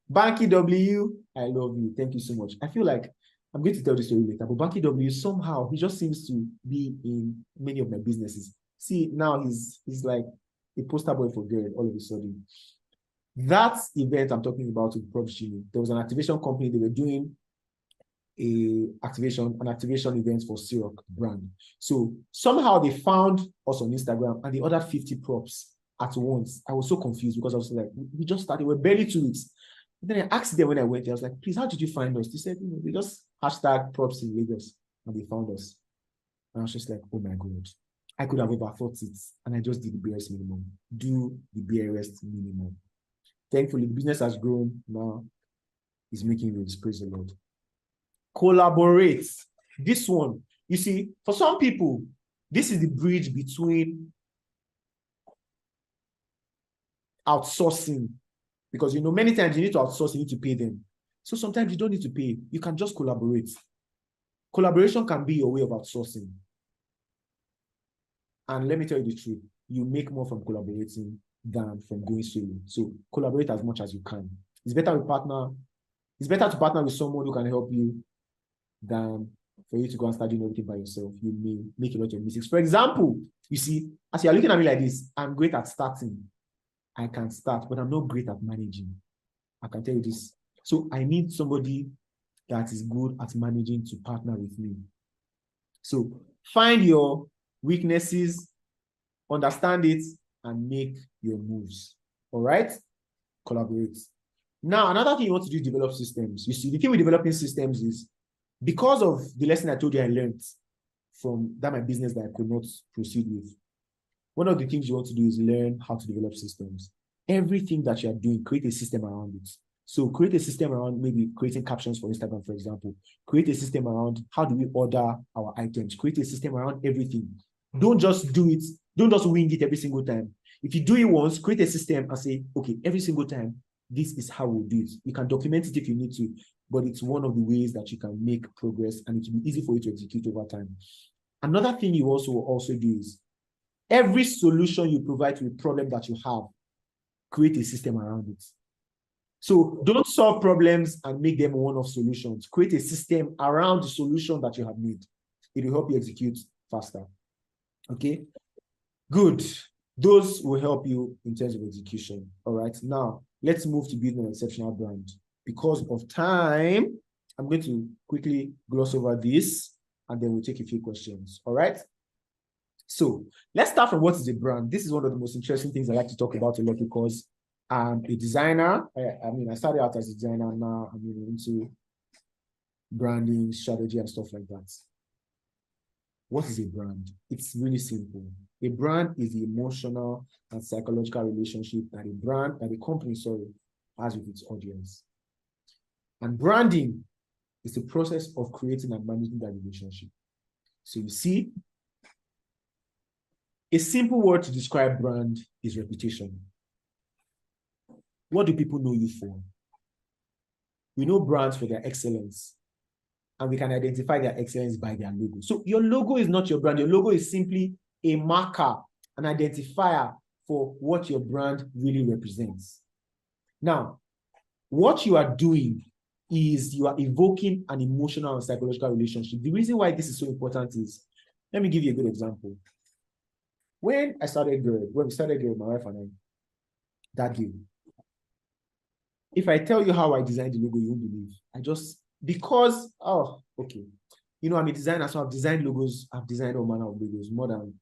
Banky W, I love you. Thank you so much. I feel like I'm going to tell this story later, but Banky W, somehow, he just seems to be in many of my businesses. See, now he's like a poster boy for girl all of a sudden. That event I'm talking about with Prof. Jimmy, there was an activation company, they were doing an activation event for Syrup brand. So somehow they found us on Instagram and they ordered 50 props at once. I was so confused because I was like, we just started, we're barely 2 weeks. And then I asked them when I went there, I was like, please, how did you find us? They said, they just hashtag props in Lagos and they found us. And I was just like, oh my God, I could have overthought it. And I just did the barest minimum. Do the barest minimum. Thankfully, the business has grown now. It's making waves, praise the Lord. Collaborate. This one, you see, for some people, this is the bridge between outsourcing, because many times you need to outsource, you need to pay them. So sometimes you don't need to pay, you can just collaborate. Collaboration can be your way of outsourcing. And let me tell you the truth, you make more from collaborating than from going solo. So collaborate as much as you can. It's better to partner with someone who can help you than for you to go and start doing everything by yourself. You may make a lot of mistakes. For example, you see, as you're looking at me like this, I'm great at starting. I can start, but I'm not great at managing. I can tell you this. So I need somebody that is good at managing to partner with me. So find your weaknesses, understand it, and make your moves. All right? Collaborate. Now, another thing you want to do is develop systems. You see, the thing with developing systems is because of the lesson I told you I learned from my business that I could not proceed with. One of the things you want to do is learn how to develop systems. Everything that you are doing, create a system around it. So create a system around maybe creating captions for Instagram, for example. Create a system around how do we order our items. Create a system around everything. Don't just do it. Don't just wing it every single time. If you do it once, create a system and say, okay, every single time, this is how we'll do it. You can document it if you need to, but it's one of the ways that you can make progress and it will be easy for you to execute over time. Another thing you also do is every solution you provide to a problem that you have, create a system around it. So don't solve problems and make them one-off solutions. Create a system around the solution that you have made. It will help you execute faster. Okay, good. Those will help you in terms of execution. All right, now let's move to building an exceptional brand. Because of time, I'm going to quickly gloss over this and then we'll take a few questions. All right. So let's start from what is a brand. This is one of the most interesting things I like to talk about a lot because I'm a designer. I started out as a designer, now I'm into branding, strategy, and stuff like that. What is a brand? It's really simple. A brand is the emotional and psychological relationship that a company has with its audience. And branding is the process of creating and managing that relationship. So you see, a simple word to describe brand is reputation. What do people know you for? We know brands for their excellence, and we can identify their excellence by their logo. So your logo is not your brand. Your logo is simply a marker, an identifier for what your brand really represents. Now, what you are doing is you are evoking an emotional and psychological relationship. The reason why this is so important is, let me give you a good example. When we started Girl, my wife and I, that game, if I tell you how I designed the logo, you won't believe. Because, I'm a designer, so I've designed logos. I've designed all manner of logos, more than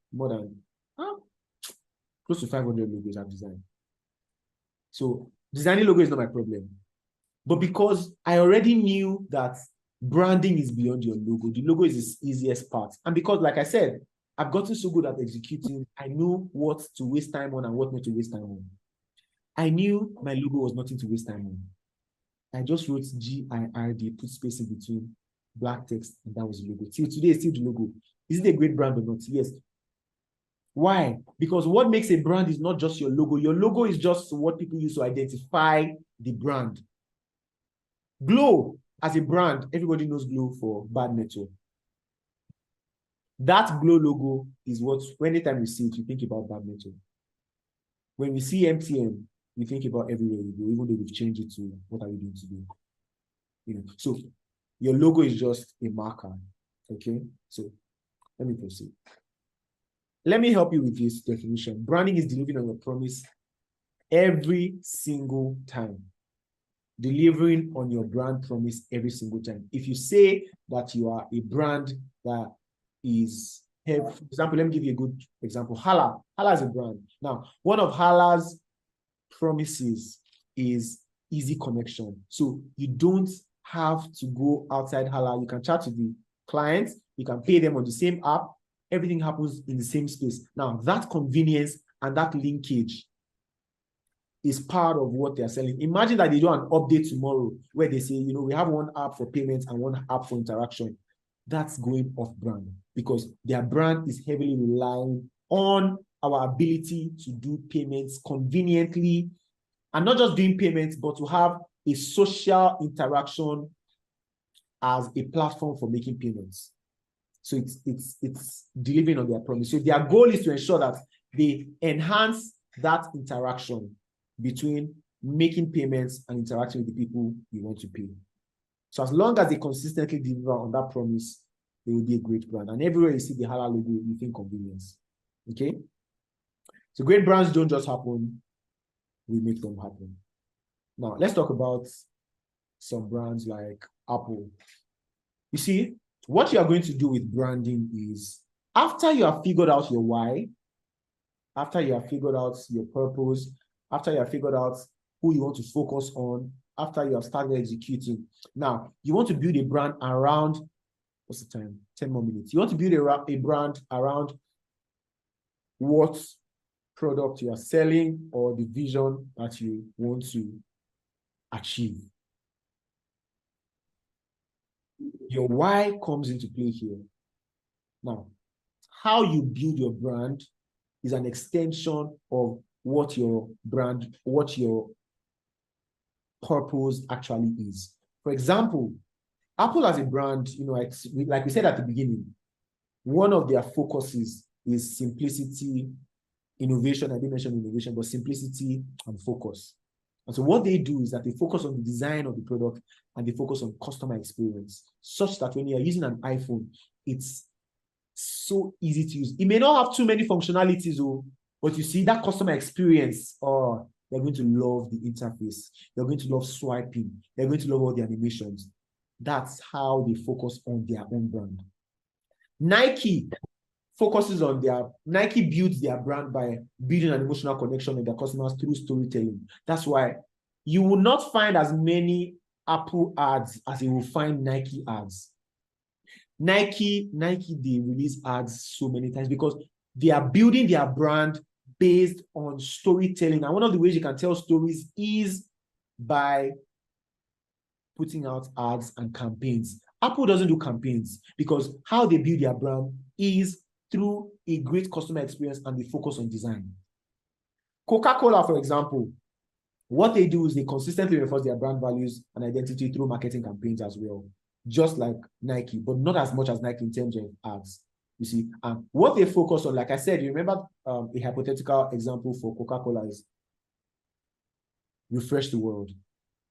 close to 500 logos I've designed. So designing logo is not my problem. But because I already knew that branding is beyond your logo, the logo is the easiest part. And because, like I said, I've gotten so good at executing, I knew what to waste time on and what not to waste time on. I knew my logo was nothing to waste time on. I just wrote GIRD, put space in between, black text, and that was the logo. Till today, it's still the logo. Is it a great brand or not? Yes. Why? Because what makes a brand is not just your logo. Your logo is just what people use to identify the brand. Glow, as a brand, everybody knows Glow for bad metal. That Glow logo is what, anytime you see it, you think about bad metal. When we see MTN, we think about everywhere we go, even though we've changed it to what are we doing today? So your logo is just a marker. Okay, so let me proceed. Let me help you with this definition. Branding is delivering on your promise every single time. Delivering on your brand promise every single time. If you say that you are a brand that is, for example, let me give you a good example. Hala is a brand. Now, one of Hala's promises is easy connection. So you don't have to go outside Hala. You can chat to the clients. You can pay them on the same app. Everything happens in the same space. Now, that convenience and that linkage is part of what they're selling. Imagine that they do an update tomorrow where they say, we have one app for payments and one app for interaction. That's going off brand because their brand is heavily relying on our ability to do payments conveniently, and not just doing payments, but to have a social interaction as a platform for making payments. So it's delivering on their promise. So their goal is to ensure that they enhance that interaction between making payments and interacting with the people you want to pay. So as long as they consistently deliver on that promise, they will be a great brand. And everywhere you see the Hala logo, you think convenience. Okay? So great brands don't just happen, we make them happen. Now, let's talk about some brands like Apple. You see, what you are going to do with branding is, after you have figured out your why, after you have figured out your purpose, after you have figured out who you want to focus on, after you have started executing, now you want to build a brand around, what's the time? 10 more minutes. You want to build a brand around what product you are selling or the vision that you want to achieve. Your why comes into play here. Now, how you build your brand is an extension of what your brand, what your purpose actually is. For example, Apple as a brand, like we said at the beginning, one of their focuses is simplicity, innovation. I didn't mention innovation, but simplicity and focus. And so what they do is that they focus on the design of the product and they focus on customer experience, such that when you're using an iPhone, it's so easy to use. It may not have too many functionalities, but you see that customer experience, they're going to love the interface. They're going to love swiping. They're going to love all the animations. That's how they focus on their own brand. Nike builds their brand by building an emotional connection with their customers through storytelling. That's why you will not find as many Apple ads as you will find Nike ads. Nike, they release ads so many times because they are building their brand based on storytelling. And one of the ways you can tell stories is by putting out ads and campaigns. Apple doesn't do campaigns because how they build their brand is through a great customer experience and they focus on design. Coca-Cola, for example, What they do is they consistently reinforce their brand values and identity through marketing campaigns as well, just like Nike, but not as much as Nike in terms of ads. You see, and what they focus on, like I said, you remember a hypothetical example for Coca-Cola is refresh the world.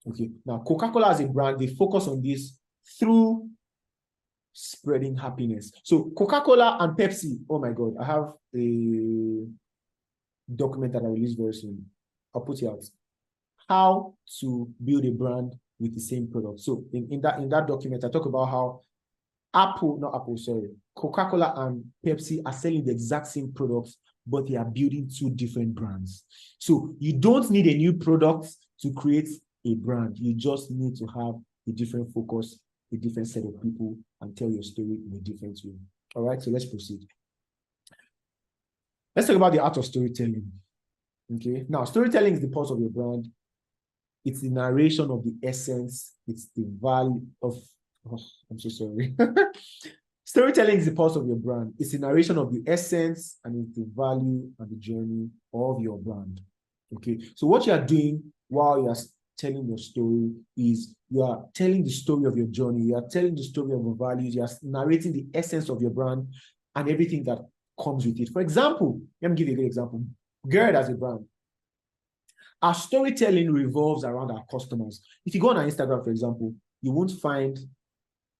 Okay, now Coca-Cola as a brand, they focus on this through spreading happiness. So Coca-Cola and Pepsi, oh my God, I have a document that I release very soon. I'll put it out. How to build a brand with the same product. So in that document, I talk about how Coca-Cola and Pepsi are selling the exact same products, but they are building two different brands. So you don't need a new product to create a brand. You just need to have a different focus, a different set of people, and tell your story in a different way. All right, so let's proceed. Let's talk about the art of storytelling. Okay, now storytelling is the pulse of your brand. It's the narration of the essence. It's the value of, I'm so sorry. Storytelling is the pulse of your brand. It's the narration of the essence and it's the value and the journey of your brand. Okay, so what you are doing while you are telling your story is you are telling the story of your journey. You are telling the story of your values. You are narrating the essence of your brand and everything that comes with it. For example, let me give you a good example. Gerd as a brand. Our storytelling revolves around our customers. If you go on our Instagram, for example, you won't find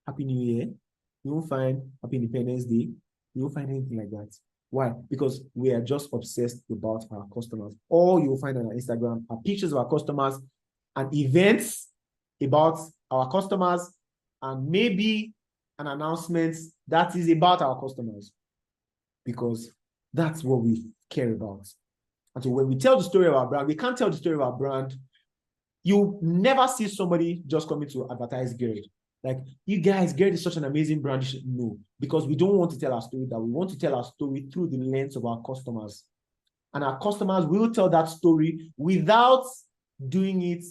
Happy New Year. You won't find Happy Independence Day. You won't find anything like that. Why? Because we are just obsessed about our customers. All you'll find on our Instagram are pictures of our customers and events about our customers and maybe an announcement that is about our customers because that's what we care about. And so when we tell the story of our brand, we can't tell the story of our brand. You never see somebody just coming to advertise Gerd. Like, you guys, Gerd is such an amazing brand. You should know, because we don't want to tell our story that. We want to tell our story through the lens of our customers. And our customers will tell that story without doing it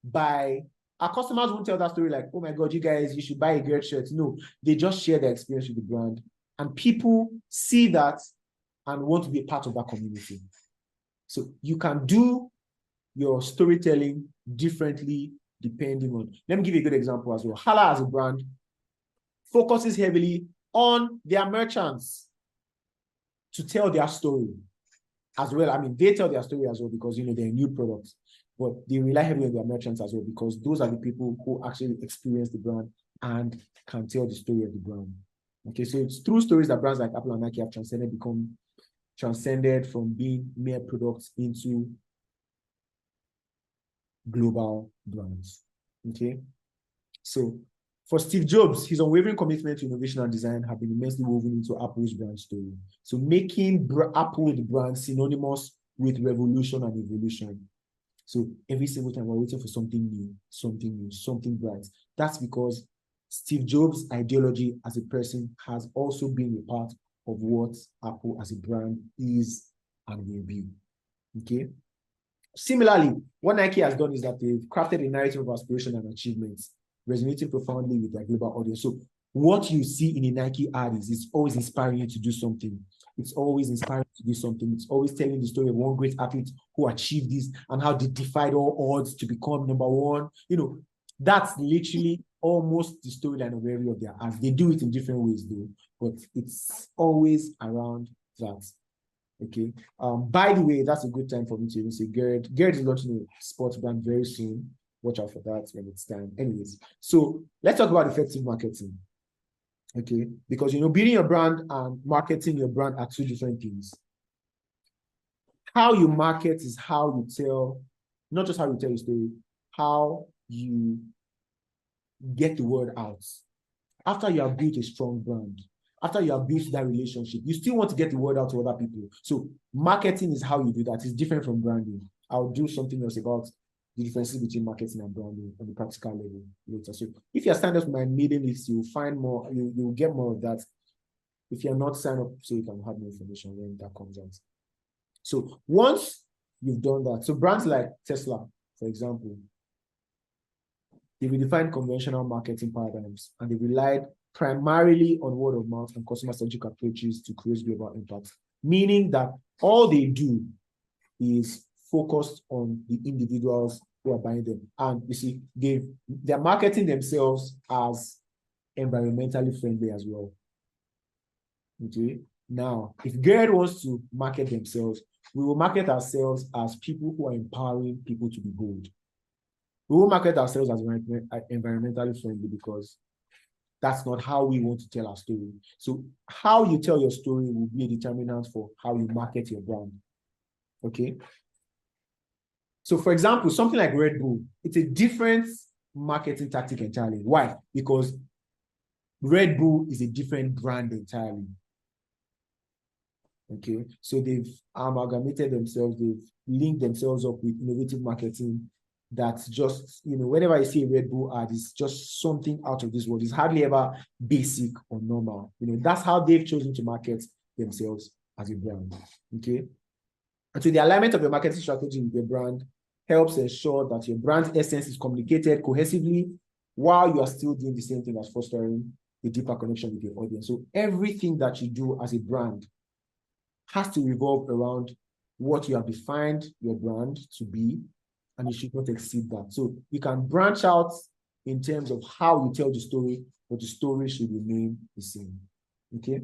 by, our customers won't tell that story like, oh my God, you guys, you should buy a Gerd shirt. No, they just share their experience with the brand. And people see that and want to be a part of that community. So you can do your storytelling differently depending on, let me give you a good example as well. Hala as a brand focuses heavily on their merchants to tell their story as well. I mean, they tell their story as well because, you know, they're new products, but they rely heavily on their merchants as well because those are the people who actually experience the brand and can tell the story of the brand. Okay, so it's through stories that brands like Apple and Nike have transcended from being mere products into global brands. Okay, so for Steve Jobs, his unwavering commitment to innovation and design have been immensely woven into Apple's brand story. So making Apple the brand synonymous with revolution and evolution. So every single time we're waiting for something new, something bright. That's because Steve Jobs' ideology as a person has also been a part of what Apple as a brand is and will be. Okay. Similarly, what Nike has done is that they've crafted a narrative of aspiration and achievements, resonating profoundly with their global audience. So what you see in a Nike ad is it's always inspiring you to do something. It's always inspiring to do something. It's always telling the story of one great athlete who achieved this and how they defied all odds to become number one. You know, that's literally almost the storyline of every of their ads. They do it in different ways though, but it's always around that. Okay. By the way, that's a good time for me to even say Gerd. Gerd is launching a sports brand very soon. Watch out for that when it's time. Anyways, so let's talk about effective marketing. Okay, because, you know, building your brand and marketing your brand are two different things. How you market is how you tell, not just how you tell your story, how you get the word out. After you have built a strong brand, after you have built that relationship, you still want to get the word out to other people. So marketing is how you do that. It's different from branding. I'll do something else about the differences between marketing and branding on the practical level later. So if you're signed up to my mailing list, you'll find more, you'll get more of that. If you're not signed up, so you can have more information when that comes out. So once you've done that, so brands like Tesla, for example, they redefined conventional marketing paradigms and they relied primarily on word of mouth and customer-centric approaches to create global impact, meaning that all they do is focused on the individuals who are buying them. And you see, they're marketing themselves as environmentally friendly as well. Okay. Now, if Gerd wants to market themselves, we will market ourselves as people who are empowering people to be bold. We will market ourselves as environmentally friendly because that's not how we want to tell our story. So how you tell your story will be a determinant for how you market your brand. Okay. So for example, something like Red Bull, it's a different marketing tactic entirely. Why? Because Red Bull is a different brand entirely. Okay. So they've amalgamated themselves, they've linked themselves up with innovative marketing. That's just, whenever I see a Red Bull ad, it's just something out of this world. It's hardly ever basic or normal. That's how they've chosen to market themselves as a brand. Okay. And so the alignment of your marketing strategy with your brand helps ensure that your brand's essence is communicated cohesively while you are still doing the same thing as fostering a deeper connection with your audience. So everything that you do as a brand has to revolve around what you have defined your brand to be, and you should not exceed that. So you can branch out in terms of how you tell the story, but the story should remain the same. Okay.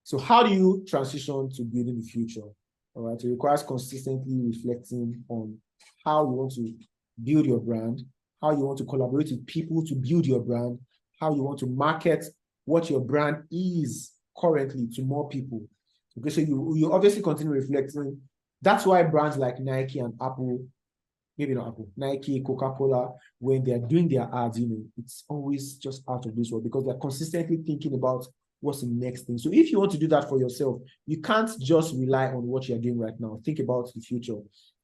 So how do you transition to building the future? All right. It requires consistently reflecting on how you want to build your brand, how you want to collaborate with people to build your brand, how you want to market what your brand is currently to more people. Okay. So you obviously continue reflecting. That's why brands like Nike and Apple, maybe not Apple, Nike, Coca-Cola, when they're doing their ads, it's always just out of this world because they're consistently thinking about what's the next thing. So if you want to do that for yourself, you can't just rely on what you're doing right now. Think about the future.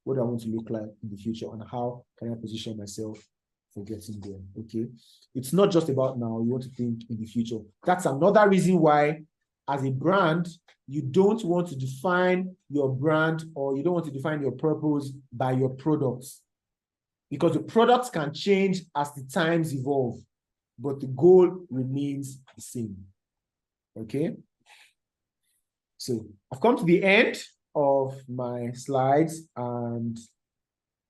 What do I want to look like in the future, and how can I position myself for getting there? Okay. It's not just about now. You want to think in the future. That's another reason why, as a brand, you don't want to define your brand, or you don't want to define your purpose by your products, because the products can change as the times evolve, but the goal remains the same. Okay. So I've come to the end of my slides, and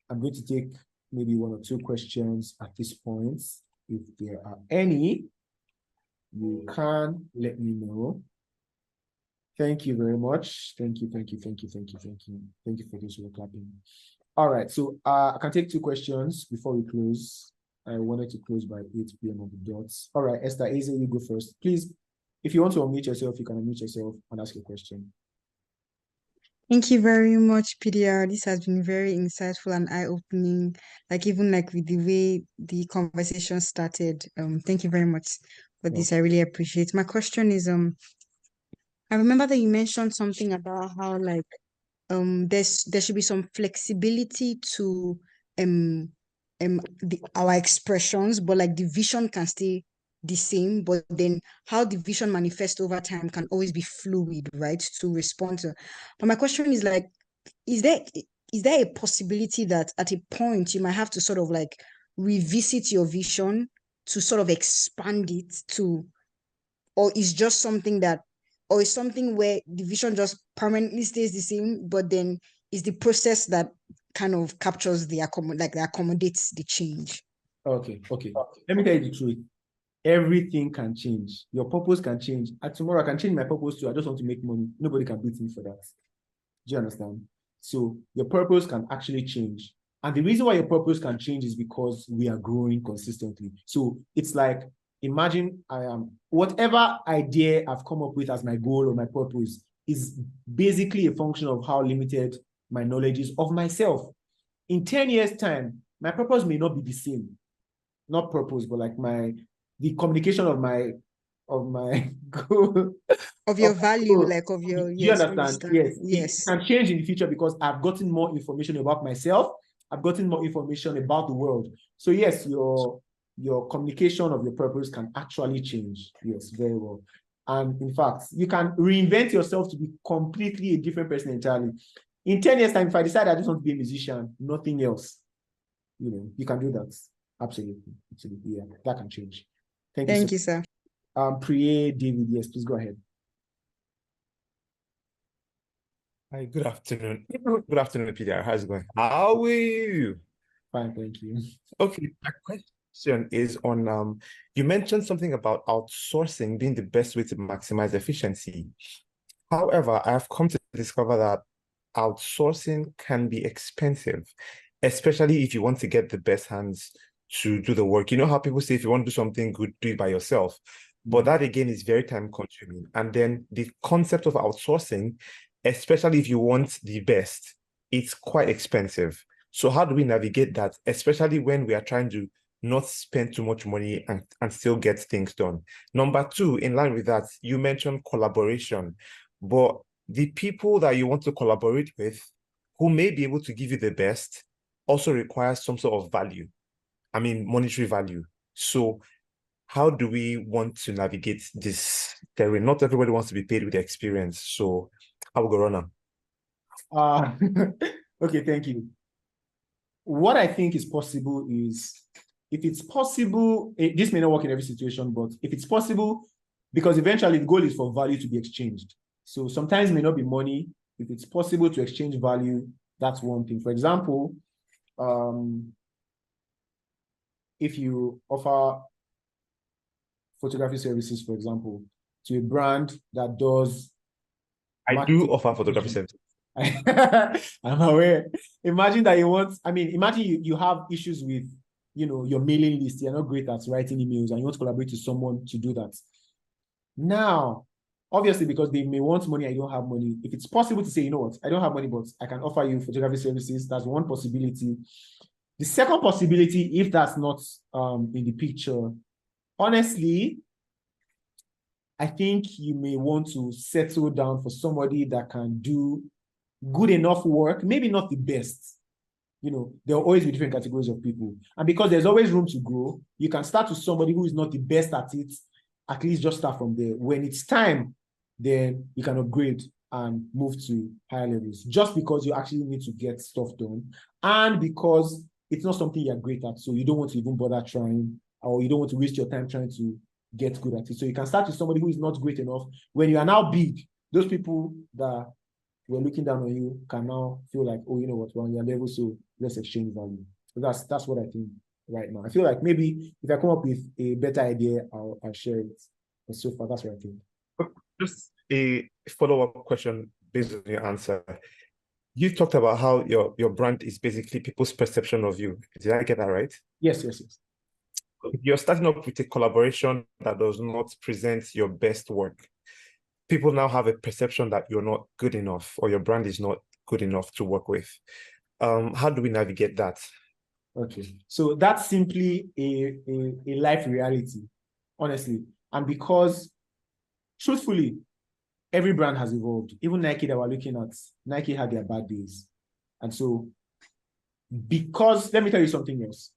I'm going to take maybe one or two questions at this point. If there are any, you can let me know. Thank you very much. Thank you for those who are clapping. All right, so I can take two questions before we close. I wanted to close by 8 p.m. on the dot. All right, Esther, Eze, you go first. Please, if you want to unmute yourself, you can unmute yourself and ask your question. Thank you very much, PDR. This has been very insightful and eye-opening, even with the way the conversation started. Thank you very much for this. I really appreciate. My question is, I remember that you mentioned something about how there should be some flexibility to our expressions, but the vision can stay the same, but then how the vision manifests over time can always be fluid, right? To respond to. But my question is is there a possibility that at a point you might have to sort of revisit your vision to sort of expand it to, or is just something that, or is something where the vision just permanently stays the same, but then is the process that kind of captures accommodates the change? Okay. Let me tell you the truth. Everything can change. Your purpose can change. Tomorrow I can change my purpose to I just want to make money. Nobody can beat me for that. Do you understand? So your purpose can actually change. And the reason why your purpose can change is because we are growing consistently. So it's like, imagine whatever idea I've come up with as my goal or my purpose is basically a function of how limited my knowledge is of myself. In 10 years' time, my purpose may not be the same. Not purpose, but the communication of my goal. Of your value, of your, do you understand? Yes. It can change in the future because I've gotten more information about myself. I've gotten more information about the world. So yes, your communication of your purpose can actually change. Yes, very well. And in fact, you can reinvent yourself to be completely a different person entirely. In 10 years' time, if I decide I just want to be a musician, nothing else, you can do that. Absolutely. Yeah, that can change. Thank you, sir. Priye David, yes, please go ahead. Hi, good afternoon. Good afternoon, PDR. How's it going? How are you? Fine, thank you. Okay, my question is on you mentioned something about outsourcing being the best way to maximize efficiency. However, I've come to discover that outsourcing can be expensive, especially if you want to get the best hands to do the work. You know how people say if you want to do something good, do it by yourself. But that again is very time consuming. And then the concept of outsourcing, especially if you want the best, it's quite expensive. So how do we navigate that, especially when we are trying to not spend too much money and still get things done? Number two, in line with that, you mentioned collaboration, but the people that you want to collaborate with, who may be able to give you the best, also requires some sort of value. I mean, monetary value. So how do we want to navigate this terrain? Not everybody wants to be paid with experience. So how we go run on? Okay, thank you. What I think is possible is, if it's possible, this may not work in every situation, but if it's possible, because eventually the goal is for value to be exchanged. So sometimes it may not be money. If it's possible to exchange value, that's one thing. For example, if you offer photography services, for example, to a brand that does I do marketing offer photography services. I'm aware. Imagine that you want, imagine you have issues with, your mailing list. You're not great at writing emails and you want to collaborate with someone to do that. Now, obviously, because they may want money, I don't have money. If it's possible to say, you know what, I don't have money, but I can offer you photography services, that's one possibility. The second possibility, if that's not in the picture, honestly, I think you may want to settle down for somebody that can do good enough work, maybe not the best. There will always be different categories of people. And because there's always room to grow, you can start with somebody who is not the best at it, at least just start from there. When it's time, then you can upgrade and move to higher levels, just because you actually need to get stuff done. And because it's not something you're great at, so you don't want to even bother trying, or you don't want to waste your time trying to get good at it. So you can start with somebody who is not great enough. When you are now big, those people that were looking down on you can now feel like, oh, you know what, we're on your level, so let's exchange value. So that's what I think right now. I feel like maybe if I come up with a better idea, I'll share it. But so far, that's what I think. Just a follow-up question based on your answer. You talked about how your brand is basically people's perception of you. Did I get that right? Yes. If you're starting up with a collaboration that does not present your best work, people now have a perception that you're not good enough or your brand is not good enough to work with. How do we navigate that? Okay. So that's simply a life reality, honestly. And because, truthfully, every brand has evolved. Even Nike that we're looking at, Nike had their bad days. And so, because, let me tell you something else.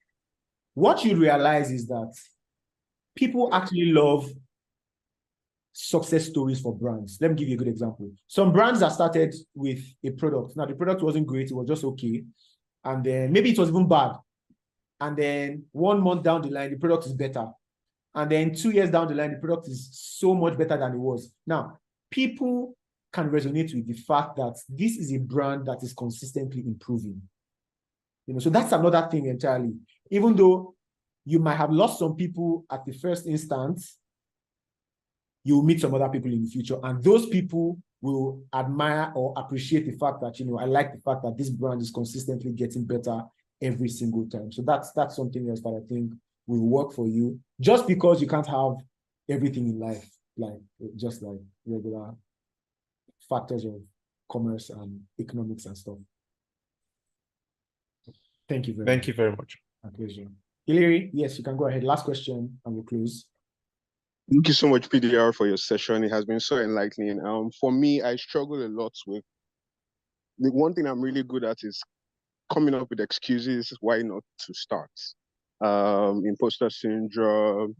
What you realize is that people actually love success stories for brands. Let me give you a good example. Some brands that started with a product. Now, the product wasn't great. It was just okay. And then maybe it was even bad. And then 1 month down the line, the product is better. And then 2 years down the line, the product is so much better than it was. Now, people can resonate with the fact that this is a brand that is consistently improving. So that's another thing entirely. Even though you might have lost some people at the first instance, you will meet some other people in the future, and those people will admire or appreciate the fact that, I like the fact that this brand is consistently getting better every single time. So that's something else that I think will work for you, just because you can't have everything in life, like just like regular factors of commerce and economics and stuff. Thank you very much. Thank you very much. My pleasure. Hilary, yes, you can go ahead. Last question and we'll close. Thank you so much, PDR, for your session. It has been so enlightening. For me, I struggle a lot with the one thing I'm really good at is coming up with excuses why not to start. Imposter syndrome,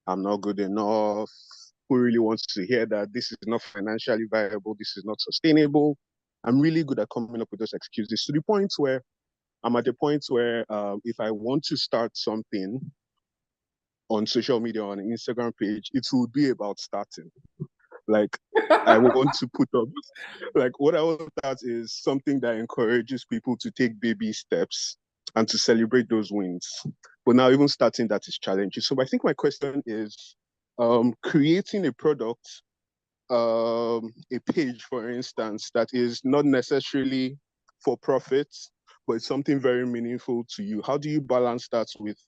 I'm not good enough. Who really wants to hear that this is not financially viable, this is not sustainable? I'm really good at coming up with those excuses to the point where I'm at the point where if I want to start something on social media, on an Instagram page, it would be about starting. Like, I want to put up, like, what I want at is something that encourages people to take baby steps and to celebrate those wins. But now, even starting that is challenging. So, I think my question is, creating a product, a page, for instance, that is not necessarily for profit, but it's something very meaningful to you. How do you balance that with,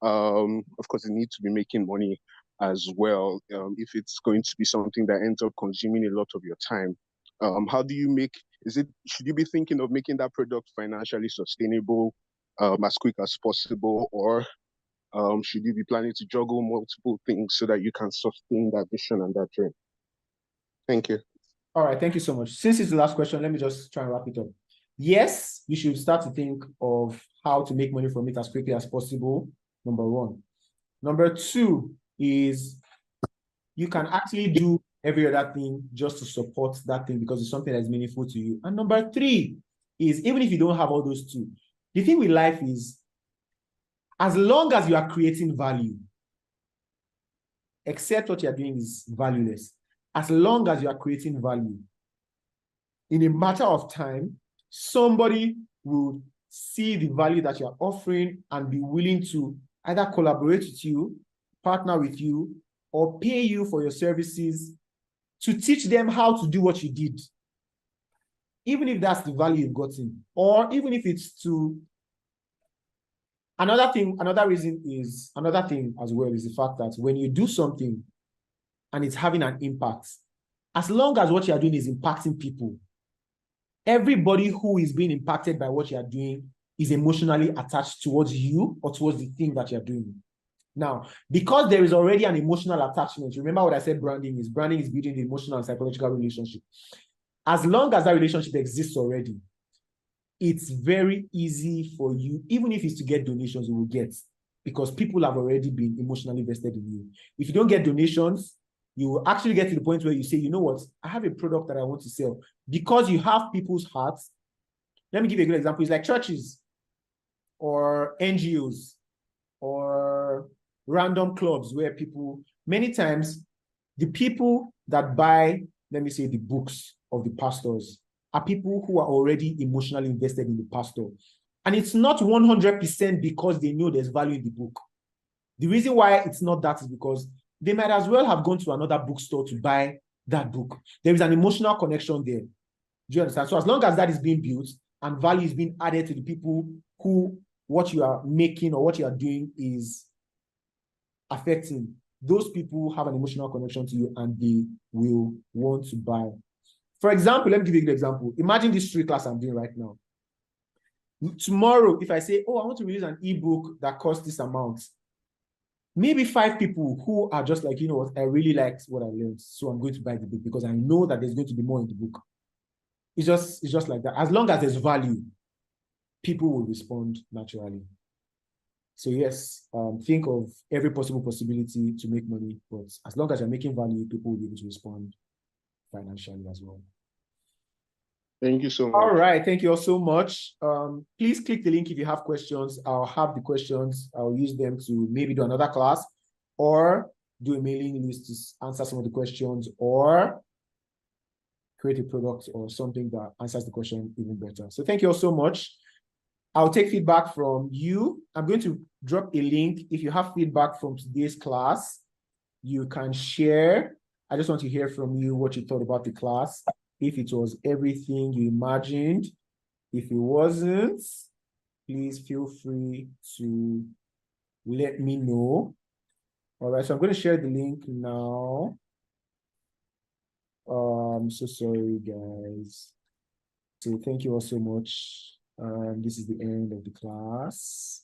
of course, you need to be making money as well, if it's going to be something that ends up consuming a lot of your time? How do you make, should you be thinking of making that product financially sustainable as quick as possible, or should you be planning to juggle multiple things so that you can sustain that vision and that dream? Thank you. All right, thank you so much. Since it's the last question, let me just try and wrap it up. Yes, you should start to think of how to make money from it as quickly as possible, number one. Number two is you can actually do every other thing just to support that thing because it's something that's meaningful to you. And number three is, even if you don't have all those two, the thing with life is, as long as you are creating value, except what you're doing is valueless, as long as you are creating value, in a matter of time, somebody will see the value that you're offering and be willing to either collaborate with you, partner with you, or pay you for your services to teach them how to do what you did. Even if that's the value you've gotten, or even if it's to... Another thing as well is the fact that when you do something and it's having an impact, as long as what you're doing is impacting people, everybody who is being impacted by what you're doing is emotionally attached towards you or towards the thing that you're doing. Now, because there is already an emotional attachment, remember what I said branding is building the emotional and psychological relationship. As long as that relationship exists already, it's very easy for you, even if it's to get donations, you will get, because people have already been emotionally invested in you. If you don't get donations, you will actually get to the point where you say, you know what, I have a product that I want to sell. Because you have people's hearts. Let me give you a good example. It's like churches or NGOs or random clubs where people, many times, the people that buy, let me say, the books of the pastors are people who are already emotionally invested in the pastor. And it's not 100% because they know there's value in the book. The reason why it's not that is because they might as well have gone to another bookstore to buy that book. There is an emotional connection there. Do you understand? So as long as that is being built and value is being added to the people who what you are making or what you are doing is affecting, those people have an emotional connection to you and they will want to buy. For example, let me give you a good example. Imagine this street class I'm doing right now. Tomorrow, if I say, oh, I want to release an ebook that costs this amount, maybe 5 people who are just like, you know what, I really liked what I learned, so I'm going to buy the book because I know that there's going to be more in the book. It's just like that. As long as there's value, people will respond naturally. So yes, think of every possible possibility to make money, but as long as you're making value, people will be able to respond financially as well. Thank you so much. All right, thank you all so much. Please click the link if you have questions. I'll have the questions. I'll use them to maybe do another class or do a mailing list to answer some of the questions or create a product or something that answers the question even better. So thank you all so much. I'll take feedback from you. I'm going to drop a link. If you have feedback from today's class, you can share. I just want to hear from you what you thought about the class. If it was everything you imagined, if it wasn't, please feel free to let me know. All right, so I'm going to share the link now. So sorry, guys. So thank you all so much. This is the end of the class.